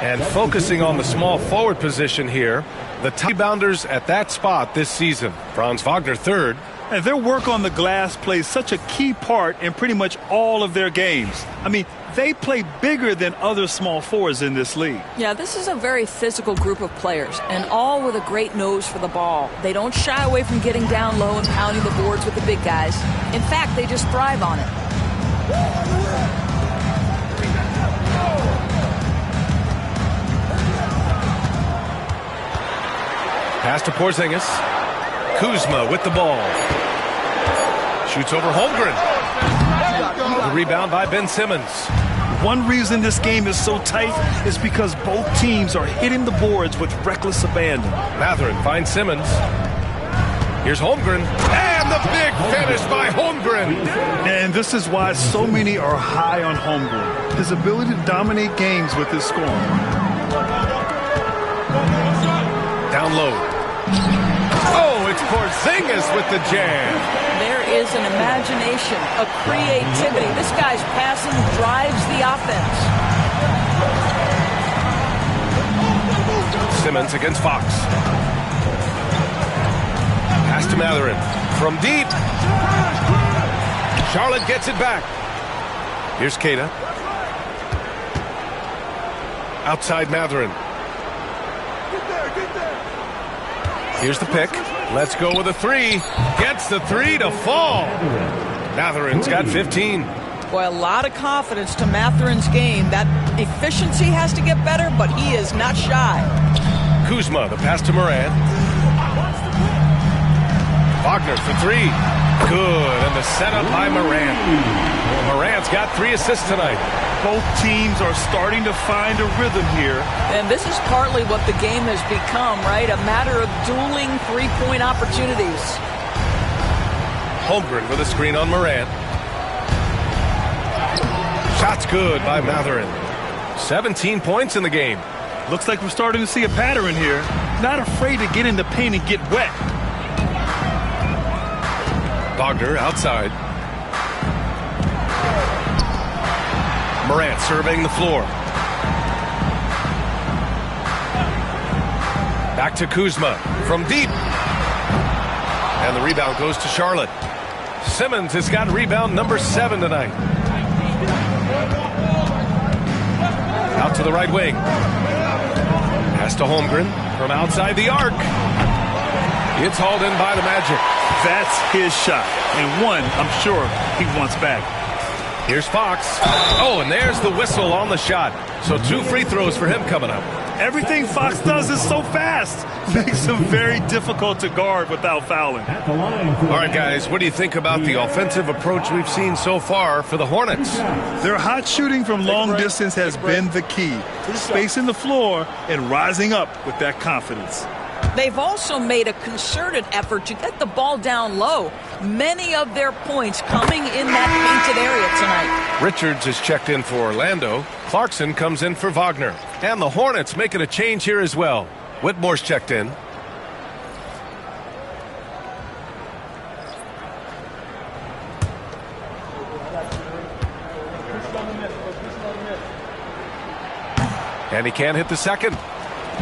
And focusing on the small forward position here, the top rebounders at that spot this season. Franz Wagner third. And their work on the glass plays such a key part in pretty much all of their games. I mean, they play bigger than other small forwards in this league. Yeah, this is a very physical group of players, and all with a great nose for the ball. They don't shy away from getting down low and pounding the boards with the big guys. In fact, they just thrive on it. Pass to Porzingis. Kuzma with the ball. Shoots over Holmgren. The rebound by Ben Simmons. One reason this game is so tight is because both teams are hitting the boards with reckless abandon. Mathurin finds Simmons. Here's Holmgren. And the big finish by Holmgren. And this is why so many are high on Holmgren. His ability to dominate games with his scoring. Down low. Oh, it's Porzingis with the jam. There is an imagination, a creativity. This guy's passing drives the offense. Simmons against Fox. Pass to Mathurin. From deep. Charlotte gets it back. Here's Keita. Outside Mathurin. Here's the pick. Let's go with a three. Gets the three to fall. Matherin's got 15. Boy, a lot of confidence to Matherin's game. That efficiency has to get better, but he is not shy. Kuzma, the pass to Moran. Wagner for three. Good, and the setup by Moran. Moran's got 3 assists tonight. Both teams are starting to find a rhythm here. And this is partly what the game has become, right? A matter of dueling three-point opportunities. Holmgren with a screen on Moran. Shot's good by Matherin. 17 points in the game. Looks like we're starting to see a pattern here. Not afraid to get in the paint and get wet. Wagner outside. Morant surveying the floor. Back to Kuzma from deep. And the rebound goes to Charlotte. Simmons has got rebound number 7 tonight. Out to the right wing. Pass to Holmgren from outside the arc. It's hauled in by the Magic. That's his shot, and one I'm sure he wants back. Here's Fox. Oh, and there's the whistle on the shot. So 2 free throws for him coming up. Everything Fox does is so fast. Makes him very difficult to guard without fouling. All right, guys, what do you think about the offensive approach we've seen so far for the Hornets? Their hot shooting from long distance has been the key. Spacing the floor and rising up with that confidence. They've also made a concerted effort to get the ball down low. Many of their points coming in that painted area tonight. Richards is checked in for Orlando. Clarkson comes in for Wagner. And the Hornets making a change here as well. Whitmore's checked in. And he can't hit the second.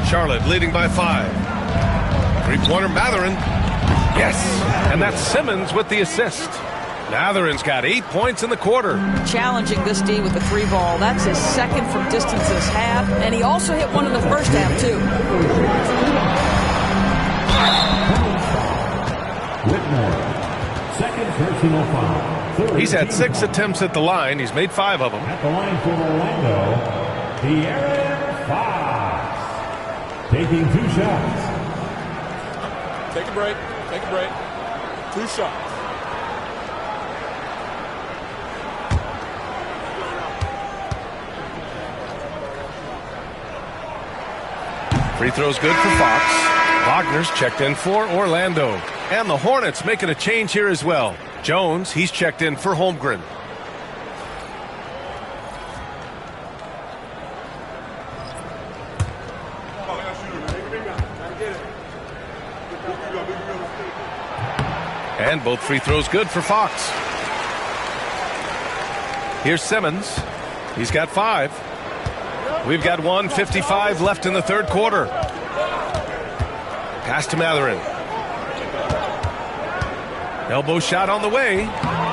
Charlotte leading by 5. Three-pointer Matherin. Yes. And that's Simmons with the assist. Matherin's got 8 points in the quarter. Challenging this D with the 3 ball. That's his second from distance this half. And he also hit one in the first half, too. Whitmore, second personal foul. He's had 6 attempts at the line. He's made 5 of them. At the line for Orlando, De'Aaron Fox, taking 2 shots. Take a break. Take a break. 2 shots. Free throw's good for Fox. Wagner's checked in for Orlando. And the Hornets making a change here as well. Jones, he's checked in for Holmgren. And both free throws good for Fox. Here's Simmons. He's got 5. We've got 1:55 left in the third quarter. Pass to Matherin. Elbow shot on the way.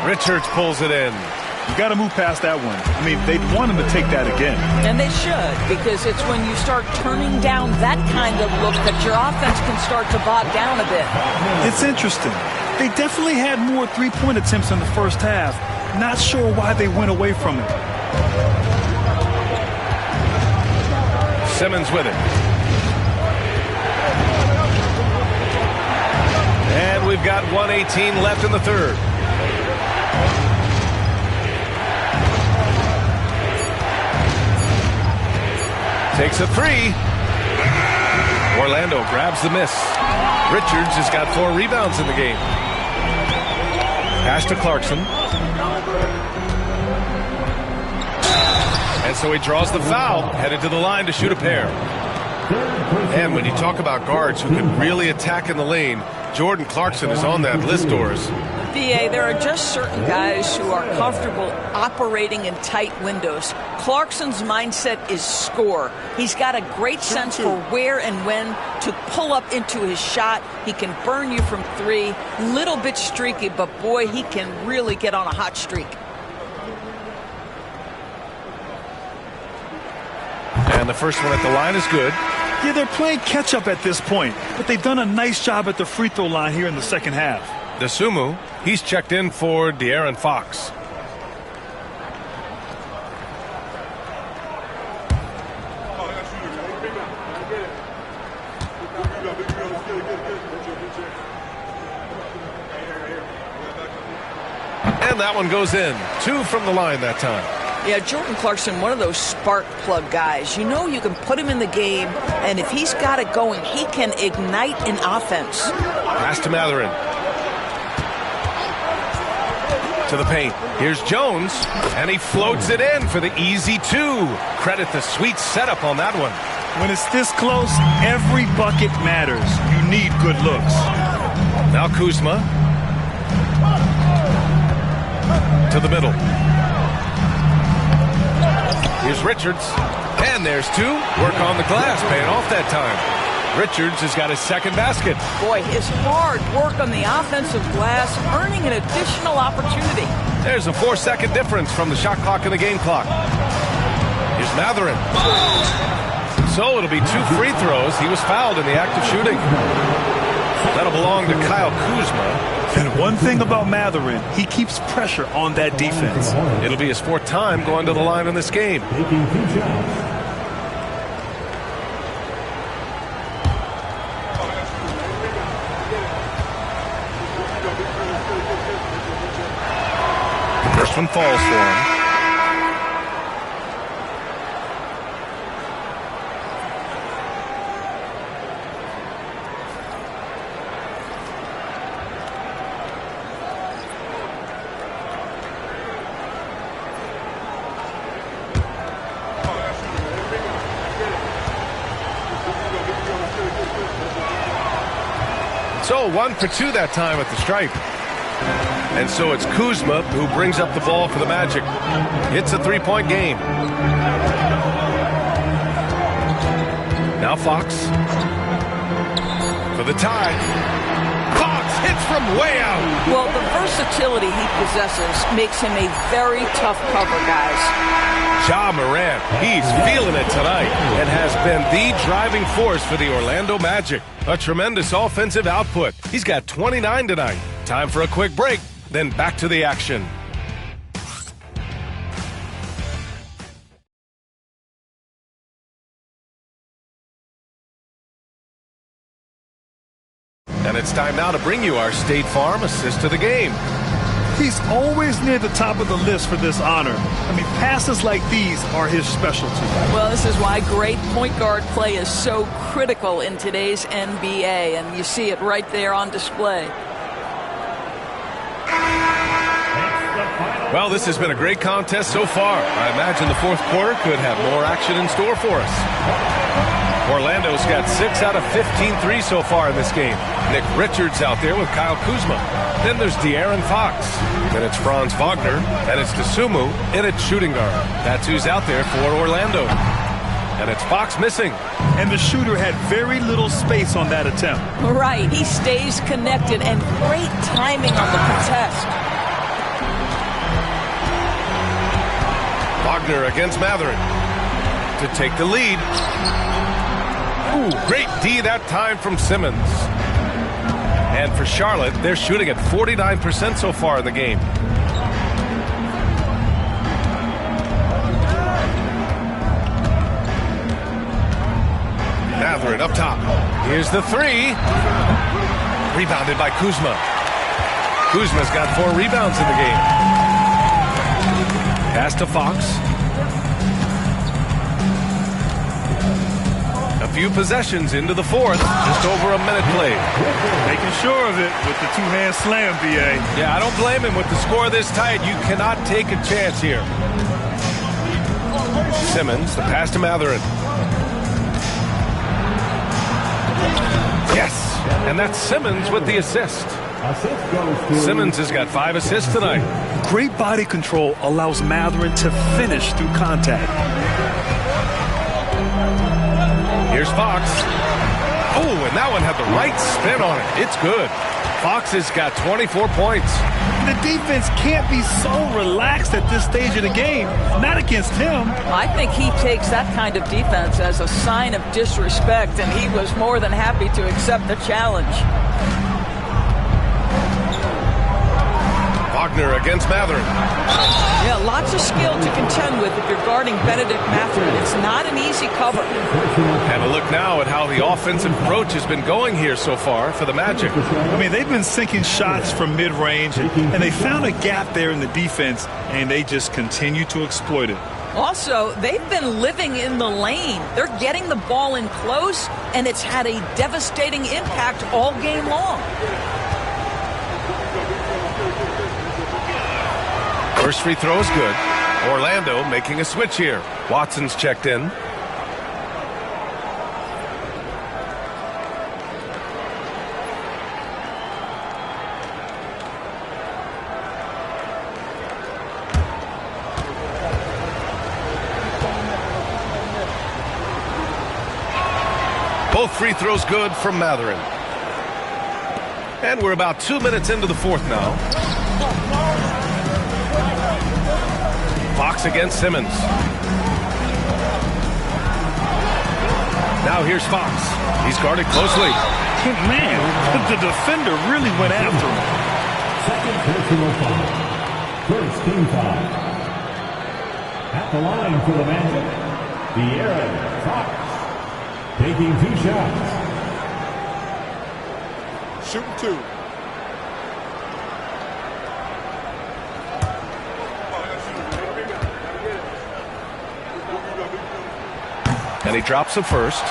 Richards pulls it in. You got to move past that one. I mean, they'd want him to take that again. And they should, because it's when you start turning down that kind of look that your offense can start to bog down a bit. It's interesting. They definitely had more three-point attempts in the first half. Not sure why they went away from it. Simmons with it. And we've got 1:18 left in the third. Takes a 3. Orlando grabs the miss. Richards has got 4 rebounds in the game. Pass to Clarkson. And so he draws the foul, headed to the line to shoot a pair. And when you talk about guards who can really attack in the lane, Jordan Clarkson is on that list, Doris. VA, there are just certain guys who are comfortable operating in tight windows. Clarkson's mindset is score. He's got a great sense for where and when to pull up into his shot. He can burn you from 3. Little bit streaky, but boy, he can really get on a hot streak. And the first one at the line is good. Yeah, they're playing catch-up at this point, but they've done a nice job at the free throw line here in the second half. Dosunmu, he's checked in for De'Aaron Fox. And that one goes in. 2 from the line that time. Yeah, Jordan Clarkson, one of those spark plug guys. You know you can put him in the game, and if he's got it going, he can ignite an offense. Pass to Mathurin. To the paint. Here's Jones, and he floats it in for the easy 2. Credit the sweet setup on that one. When it's this close, every bucket matters. You need good looks. Now Kuzma. To the middle. Here's Richards. And there's 2. Work on the glass, paying off that time. Richards has got his second basket. Boy, his hard work on the offensive glass, earning an additional opportunity. There's a 4-second difference from the shot clock and the game clock. Here's Mathurin. So it'll be 2 free throws. He was fouled in the act of shooting. That'll belong to Kyle Kuzma. And one thing about Mathurin, he keeps pressure on that defense. It'll be his 4th time going to the line in this game. First one falls for him. So 1 for 2 that time at the stripe. And so it's Kuzma who brings up the ball for the Magic. It's a 3-point game. Now Fox for the tie. Fox hits from way out. Well, the versatility he possesses makes him a very tough cover, guys. Ja Morant, he's feeling it tonight and has been the driving force for the Orlando Magic. A tremendous offensive output. He's got 29 tonight. Time for a quick break, then back to the action. And it's time now to bring you our State Farm assist of the game. He's always near the top of the list for this honor. I mean, passes like these are his specialty. Well, this is why great point guard play is so critical in today's NBA, and you see it right there on display. Well, this has been a great contest so far. I imagine the 4th quarter could have more action in store for us. Orlando's got 6 out of 15 threes so far in this game. Nick Richards out there with Kyle Kuzma. Then there's De'Aaron Fox. Then it's Franz Wagner. And it's Dosunmu in its shooting guard. That's who's out there for Orlando. And it's Fox missing. And the shooter had very little space on that attempt. Right. He stays connected, and great timing on the contest. Wagner against Mathurin to take the lead. Ooh, great D that time from Simmons. And for Charlotte, they're shooting at 49% so far in the game. Mathurin up top. Here's the 3. Rebounded by Kuzma. Kuzma's got 4 rebounds in the game. Pass to Fox. A few possessions into the 4th. Just over a minute played. Making sure of it with the 2-hand slam, B.A. Yeah, I don't blame him with the score this tight. You cannot take a chance here. Simmons, the pass to Mathurin. Yes, and that's Simmons with the assist. Simmons has got 5 assists tonight. Great body control allows Mathurin to finish through contact. Here's Fox. Oh, and that one had the right spin on it. It's good. Fox has got 24 points. The defense can't be so relaxed at this stage of the game. Not against him. I think he takes that kind of defense as a sign of disrespect, and he was more than happy to accept the challenge. Wagner against Mathurin. Yeah, lots of skill to contend with if you're guarding Benedict Mathurin. It's not an easy cover. And a look now at how the offensive approach has been going here so far for the Magic. I mean, they've been sinking shots from mid-range, and they found a gap there in the defense, and they just continue to exploit it. Also, they've been living in the lane. They're getting the ball in close, and it's had a devastating impact all game long. First free throw is good. Orlando making a switch here. Watson's checked in. Both free throws good from Mathurin. And we're about 2 minutes into the fourth now. Fox against Simmons. Now here's Fox. He's guarded closely. Man, the defender really went after him. Second personal foul. First team foul. At the line for the Magic, De'Aaron Fox. Taking 2 shots. Shooting 2. And he drops the first.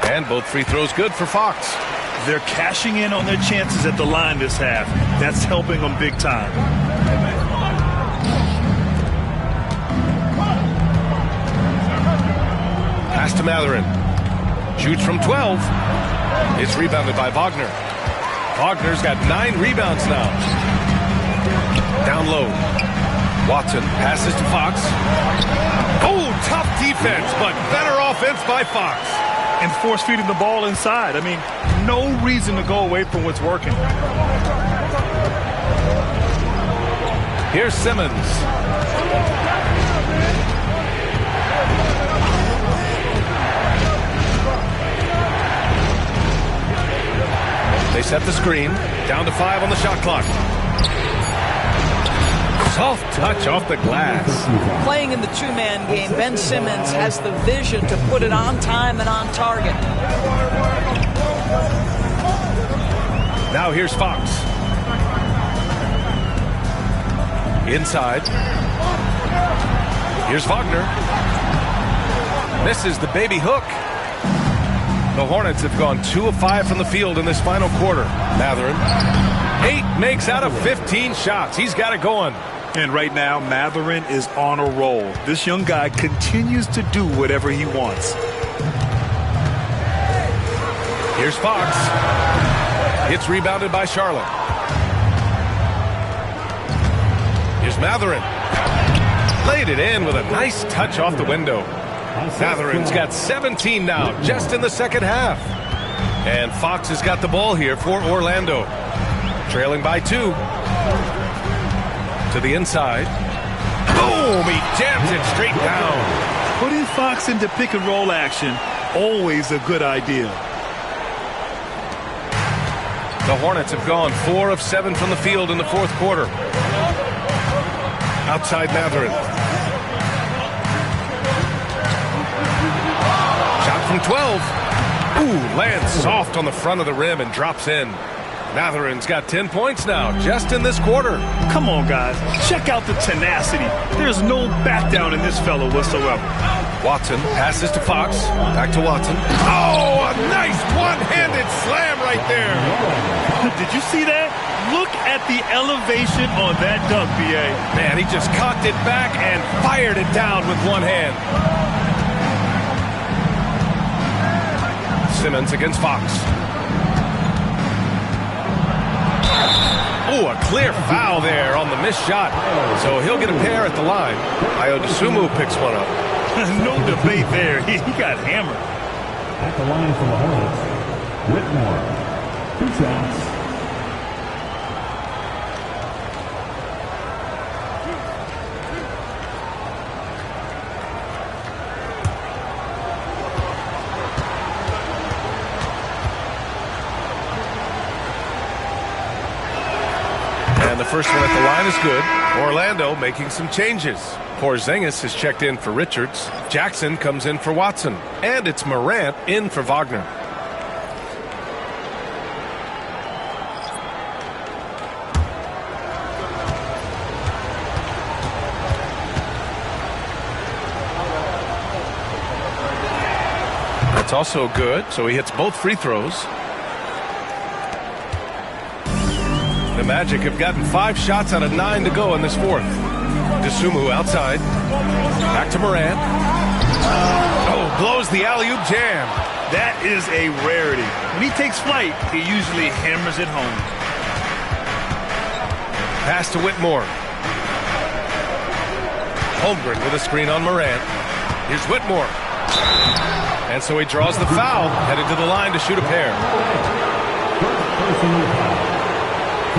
And both free throws good for Fox. They're cashing in on their chances at the line this half. That's helping them big time. Pass to Mathurin. Shoots from 12. It's rebounded by Wagner. Wagner's got 9 rebounds now. Down low. Watson passes to Fox. Oh, tough defense, but better offense by Fox. And force feeding the ball inside. I mean, no reason to go away from what's working. Here's Simmons. They set the screen. Down to 5 on the shot clock. Soft touch off the glass. Playing in the two-man game, Ben Simmons has the vision to put it on time and on target. Now here's Fox. Inside. Here's Wagner. Misses the baby hook. The Hornets have gone 2 of 5 from the field in this final quarter. Mathurin, 8 makes out of 15 shots. He's got it going. And right now, Mathurin is on a roll. This young guy continues to do whatever he wants. Here's Fox. It's rebounded by Charlotte. Here's Mathurin. Laid it in with a nice touch off the window. Mathurin's got 17 now, just in the second half. And Fox has got the ball here for Orlando. Trailing by 2. To the inside. Boom! He jams it straight down. Putting Fox into pick-and-roll action, always a good idea. The Hornets have gone 4 of 7 from the field in the fourth quarter. Outside Mathurin. Shot from 12. Ooh, lands soft on the front of the rim and drops in. Mathurin's got 10 points now, just in this quarter. Come on, guys. Check out the tenacity. There's no back down in this fellow whatsoever. Watson passes to Fox. Back to Watson. Oh, a nice one-handed slam right there. Did you see that? Look at the elevation on that dunk, B.A. Man, he just cocked it back and fired it down with one hand. Simmons against Fox. Ooh, a clear foul there on the missed shot. So he'll get a pair at the line. Ayo Dosunmu picks one up. No debate there. He got hammered. At the line for the Hornets, Whitmore. 2 shots. The first one at the line is good. Orlando making some changes. Porzingis is checked in for Richards. Jackson comes in for Watson. And it's Morant in for Wagner. That's also good, so he hits both free throws. The Magic have gotten 5 shots out of 9 to go in this fourth. Dosunmu outside. Back to Morant. Oh, blows the alley-oop jam. That is a rarity. When he takes flight, he usually hammers it home. Pass to Whitmore. Holmgren with a screen on Morant. Here's Whitmore. And so he draws the foul, headed to the line to shoot a pair.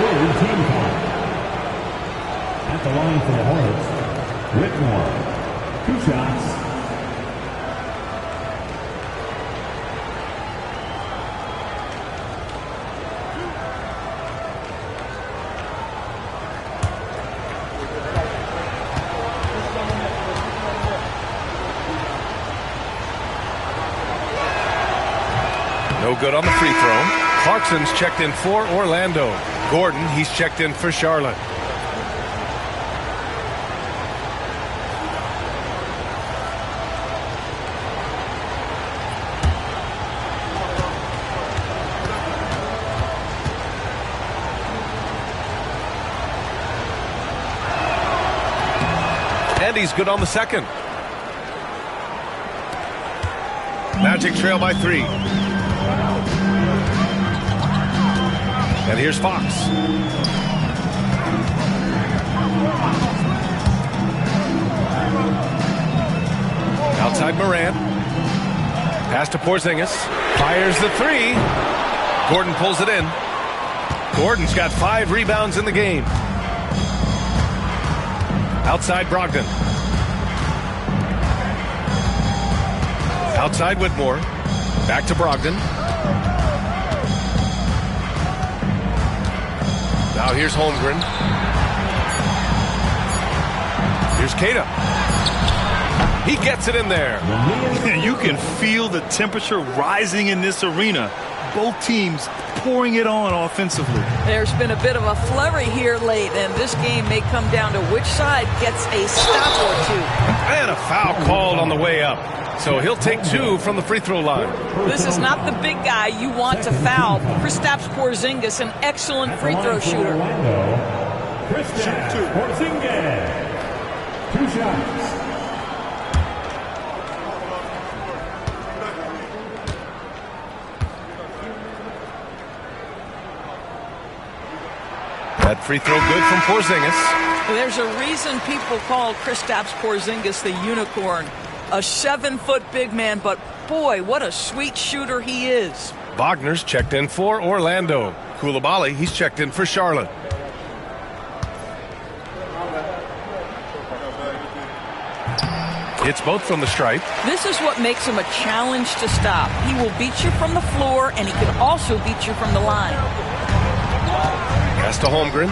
Team foul. At the line for the Hornets, Whitmore. 2 shots. No good on the free throw. Clarkson's checked in for Orlando. Gordon, he's checked in for Charlotte. And he's good on the second. Magic trail by 3. And here's Fox. Outside Morant. Pass to Porzingis. Fires the 3. Gordon pulls it in. Gordon's got 5 rebounds in the game. Outside Brogdon. Outside Whitmore. Back to Brogdon. Now here's Holmgren. Here's Keita. He gets it in there. You can feel the temperature rising in this arena. Both teams pouring it on offensively. There's been a bit of a flurry here late, and this game may come down to which side gets a stop or 2. And a foul called on the way up. So he'll take 2 from the free throw line. This is not the big guy you want to foul. Kristaps Porzingis, an excellent free throw shooter. Kristaps Porzingis. 2 shots. That free throw good from Porzingis. There's a reason people call Kristaps Porzingis the unicorn. A 7-foot big man, but boy, what a sweet shooter he is. Wagner's checked in for Orlando. Coulibaly, he's checked in for Charlotte. Hits both from the stripe. This is what makes him a challenge to stop. He will beat you from the floor, and he can also beat you from the line. Pass to Holmgren.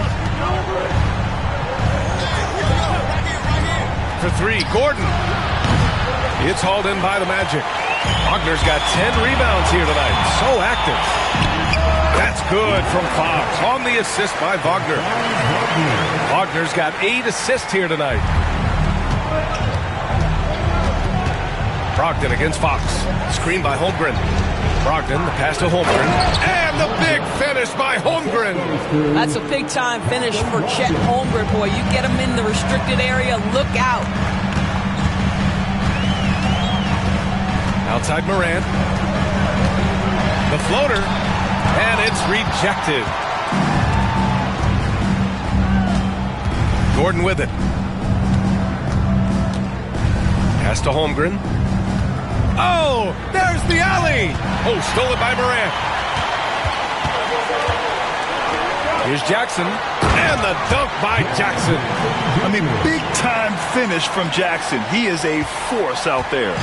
For 3, Gordon. It's hauled in by the Magic. Wagner's got 10 rebounds here tonight. So active. That's good from Fox on the assist by Wagner. Wagner's got 8 assists here tonight. Brogdon against Fox. Screen by Holmgren. Brogdon, the pass to Holmgren. And the big finish by Holmgren. That's a big-time finish for Chet Holmgren. Boy, you get him in the restricted area, look out. Outside Morant. The floater. And it's rejected. Gordon with it. Pass to Holmgren. Oh, there's the alley. Oh, stolen by Morant. Here's Jackson. And the dunk by Jackson. I mean, big-time finish from Jackson. He is a force out there.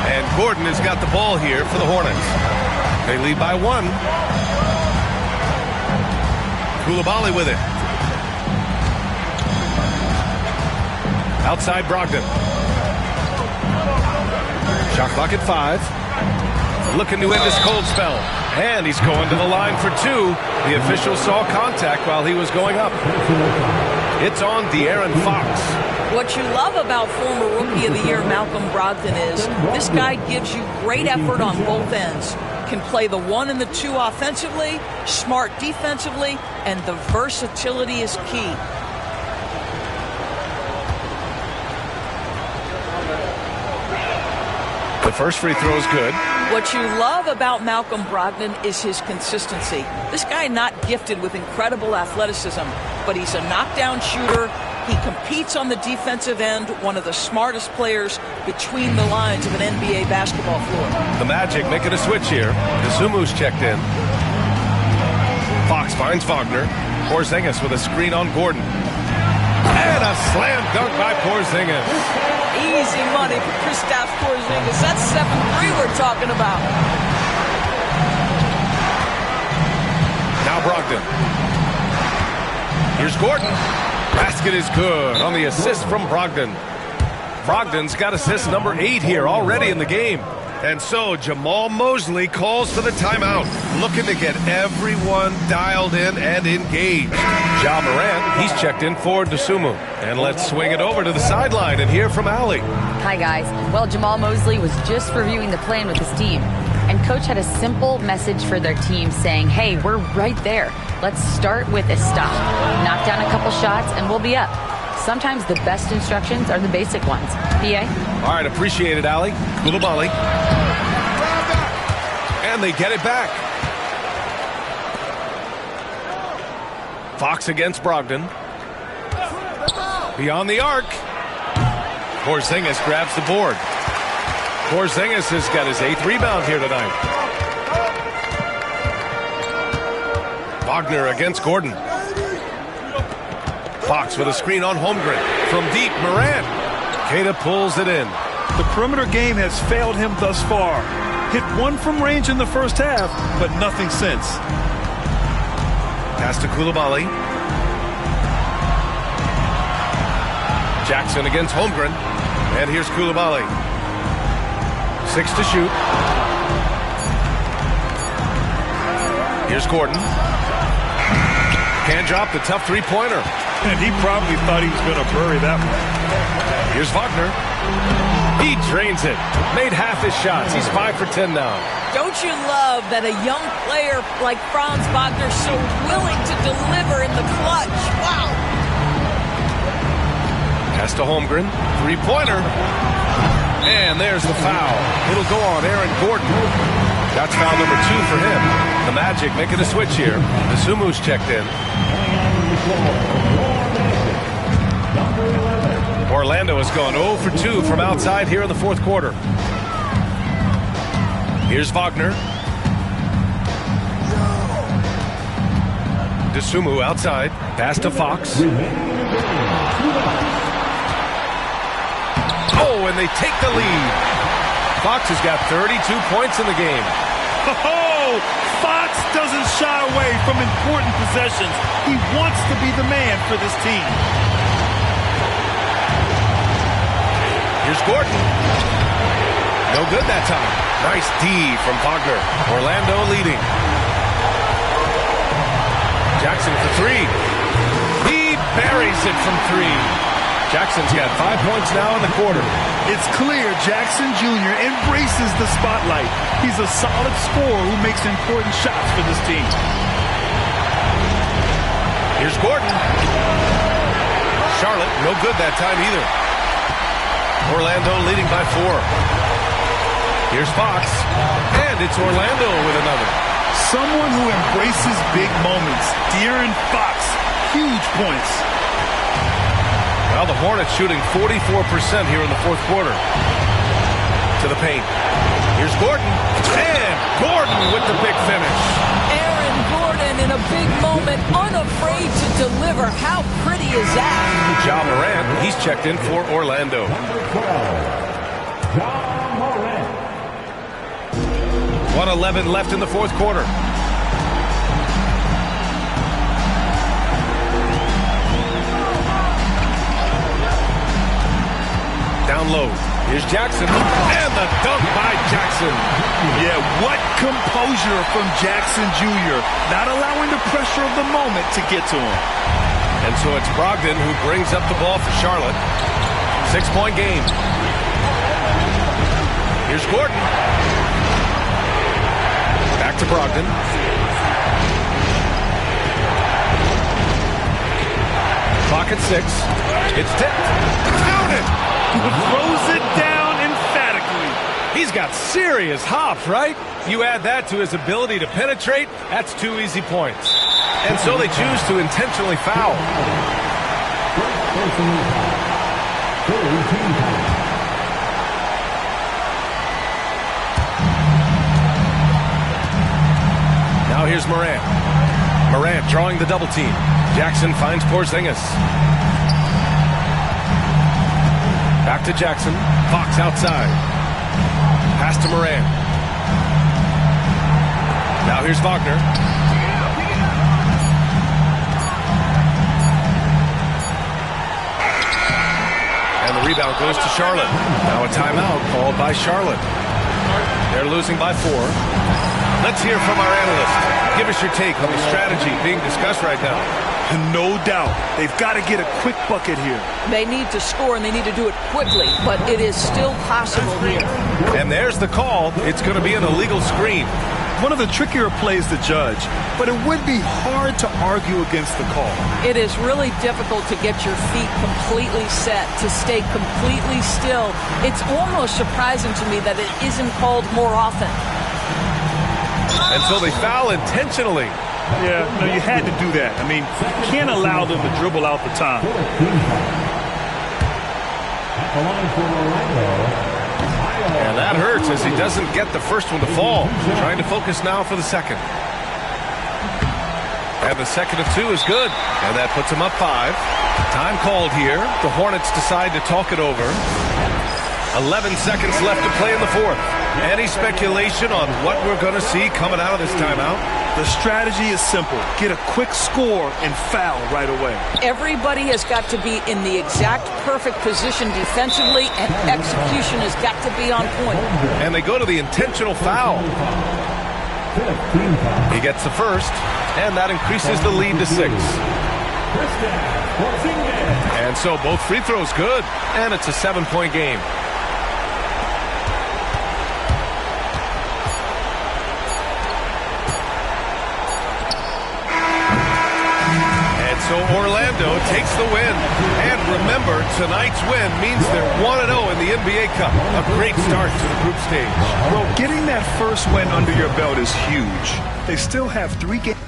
And Gordon has got the ball here for the Hornets. They lead by 1. Coulibaly with it. Outside Brogdon. Shot clock at 5. Looking to end this cold spell. And he's going to the line for 2. The official saw contact while he was going up. It's on De'Aaron Fox. What you love about former Rookie of the Year Malcolm Brogdon is this guy gives you great effort on both ends. Can play the 1 and the 2 offensively, smart defensively, and the versatility is key. The first free throw is good. What you love about Malcolm Brogdon is his consistency. This guy not gifted with incredible athleticism, but he's a knockdown shooter. He competes on the defensive end, one of the smartest players between the lines of an NBA basketball floor. The Magic making a switch here. Desumu's checked in. Fox finds Wagner. Porzingis with a screen on Gordon. And a slam dunk by Porzingis. Easy money for Kristaps Porzingis. That's 7-3 we're talking about. Now Brogdon. Here's Gordon. Basket is good on the assist from Brogdon. Brogdon's got assist number 8 here already in the game. And so Jamal Mosley calls for the timeout, looking to get everyone dialed in and engaged. Ja Morant, he's checked in for Dosunmu. And let's swing it over to the sideline and hear from Allie. Hi, guys. Well, Jamal Mosley was just reviewing the plan with his team. And Coach had a simple message for their team saying, hey, we're right there. Let's start with a stop. Knock down a couple shots and we'll be up. Sometimes the best instructions are the basic ones. PA? All right, appreciate it, Allie. Coulibaly. And they get it back. Fox against Brogdon. Beyond the arc. Porzingis grabs the board. Porzingis has got his 8th rebound here tonight. Wagner against Gordon. Fox with a screen on Holmgren. From deep, Morant. Queta pulls it in. The perimeter game has failed him thus far. Hit 1 from range in the first half, but nothing since. Pass to Coulibaly. Jackson against Holmgren. And here's Coulibaly. 6 to shoot. Here's Gordon. Can't drop the tough 3-pointer. And he probably thought he was going to bury that one. Here's Wagner. He drains it. Made half his shots. He's 5 for 10 now. Don't you love that a young player like Franz Wagner so willing to deliver in the clutch? Wow. Pass to Holmgren. 3-pointer. And there's the foul. It'll go on Aaron Gordon. That's foul number 2 for him. The Magic making a switch here. Desumu's checked in. Orlando has gone 0 for 2 from outside here in the 4th quarter. Here's Wagner. Dosunmu outside. Pass to Fox. Oh, and they take the lead. Fox has got 32 points in the game. Oh, Fox doesn't shy away from important possessions. He wants to be the man for this team. Here's Gordon. No good that time. Nice D from Wagner. Orlando leading. Jackson for 3. He buries it from 3. Jackson's got 5 points now in the quarter. It's clear Jackson Jr. embraces the spotlight. He's a solid scorer who makes important shots for this team. Here's Gordon. Charlotte, no good that time either. Orlando leading by 4. Here's Fox. And it's Orlando with another. Someone who embraces big moments. De'Aaron Fox. Huge points. Well, the Hornets shooting 44% here in the fourth quarter. To the paint. Here's Gordon. And Gordon with the big finish. Aaron Gordon in a big moment, unafraid to deliver. How pretty is that? Ja Morant, he's checked in for Orlando. Number 12, Ja Morant. 1:11 left in the fourth quarter. Down low. Here's Jackson. And the dunk by Jackson. Yeah, what composure from Jackson Jr. Not allowing the pressure of the moment to get to him. And so it's Brogdon who brings up the ball for Charlotte. 6-point game. Here's Gordon. Back to Brogdon. Clock at 6. It's tipped. Counted. Throws it down emphatically. He's got serious hop, right? You add that to his ability to penetrate, that's 2 easy points. And so they choose to intentionally foul. Now here's Morant. Morant drawing the double team. Jackson finds Porzingis. Back to Jackson. Fox outside. Pass to Morant. Now here's Wagner. And the rebound goes to Charlotte. Now a timeout called by Charlotte. They're losing by 4. Let's hear from our analyst. Give us your take on the strategy being discussed right now. No doubt. They've got to get a quick bucket here. They need to score, and they need to do it quickly, but it is still possible here. And there's the call. It's going to be an illegal screen. One of the trickier plays to judge, but it would be hard to argue against the call. It is really difficult to get your feet completely set, to stay completely still. It's almost surprising to me that it isn't called more often. And so they foul intentionally. Yeah, no, you had to do that. I mean, you can't allow them to dribble out the time. At the line for Orlando. And that hurts as he doesn't get the first one to fall. Trying to focus now for the second. And the second of 2 is good. And that puts him up 5. Time called here. The Hornets decide to talk it over. 11 seconds left to play in the fourth. Any speculation on what we're going to see coming out of this timeout? The strategy is simple. Get a quick score and foul right away. Everybody has got to be in the exact perfect position defensively, and execution has got to be on point. And they go to the intentional foul. He gets the first, and that increases the lead to 6. And so both free throws good, and it's a 7-point game. So Orlando takes the win. And remember, tonight's win means they're 1-0 in the NBA Cup. A great start to the group stage. Well, getting that first win under your belt is huge. They still have 3 games.